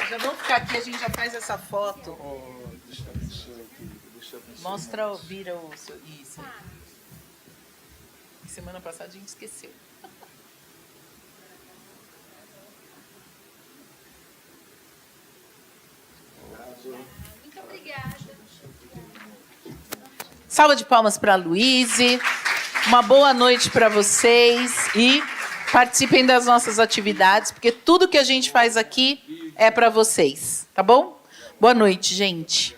Já vamos ficar aqui, a gente já faz essa foto. Mostra, vira o seu... Isso. Semana passada a gente esqueceu. Muito obrigada. Salva de palmas para a Luíse. Uma boa noite para vocês e participem das nossas atividades, porque tudo que a gente faz aqui é para vocês, tá bom? Boa noite, gente.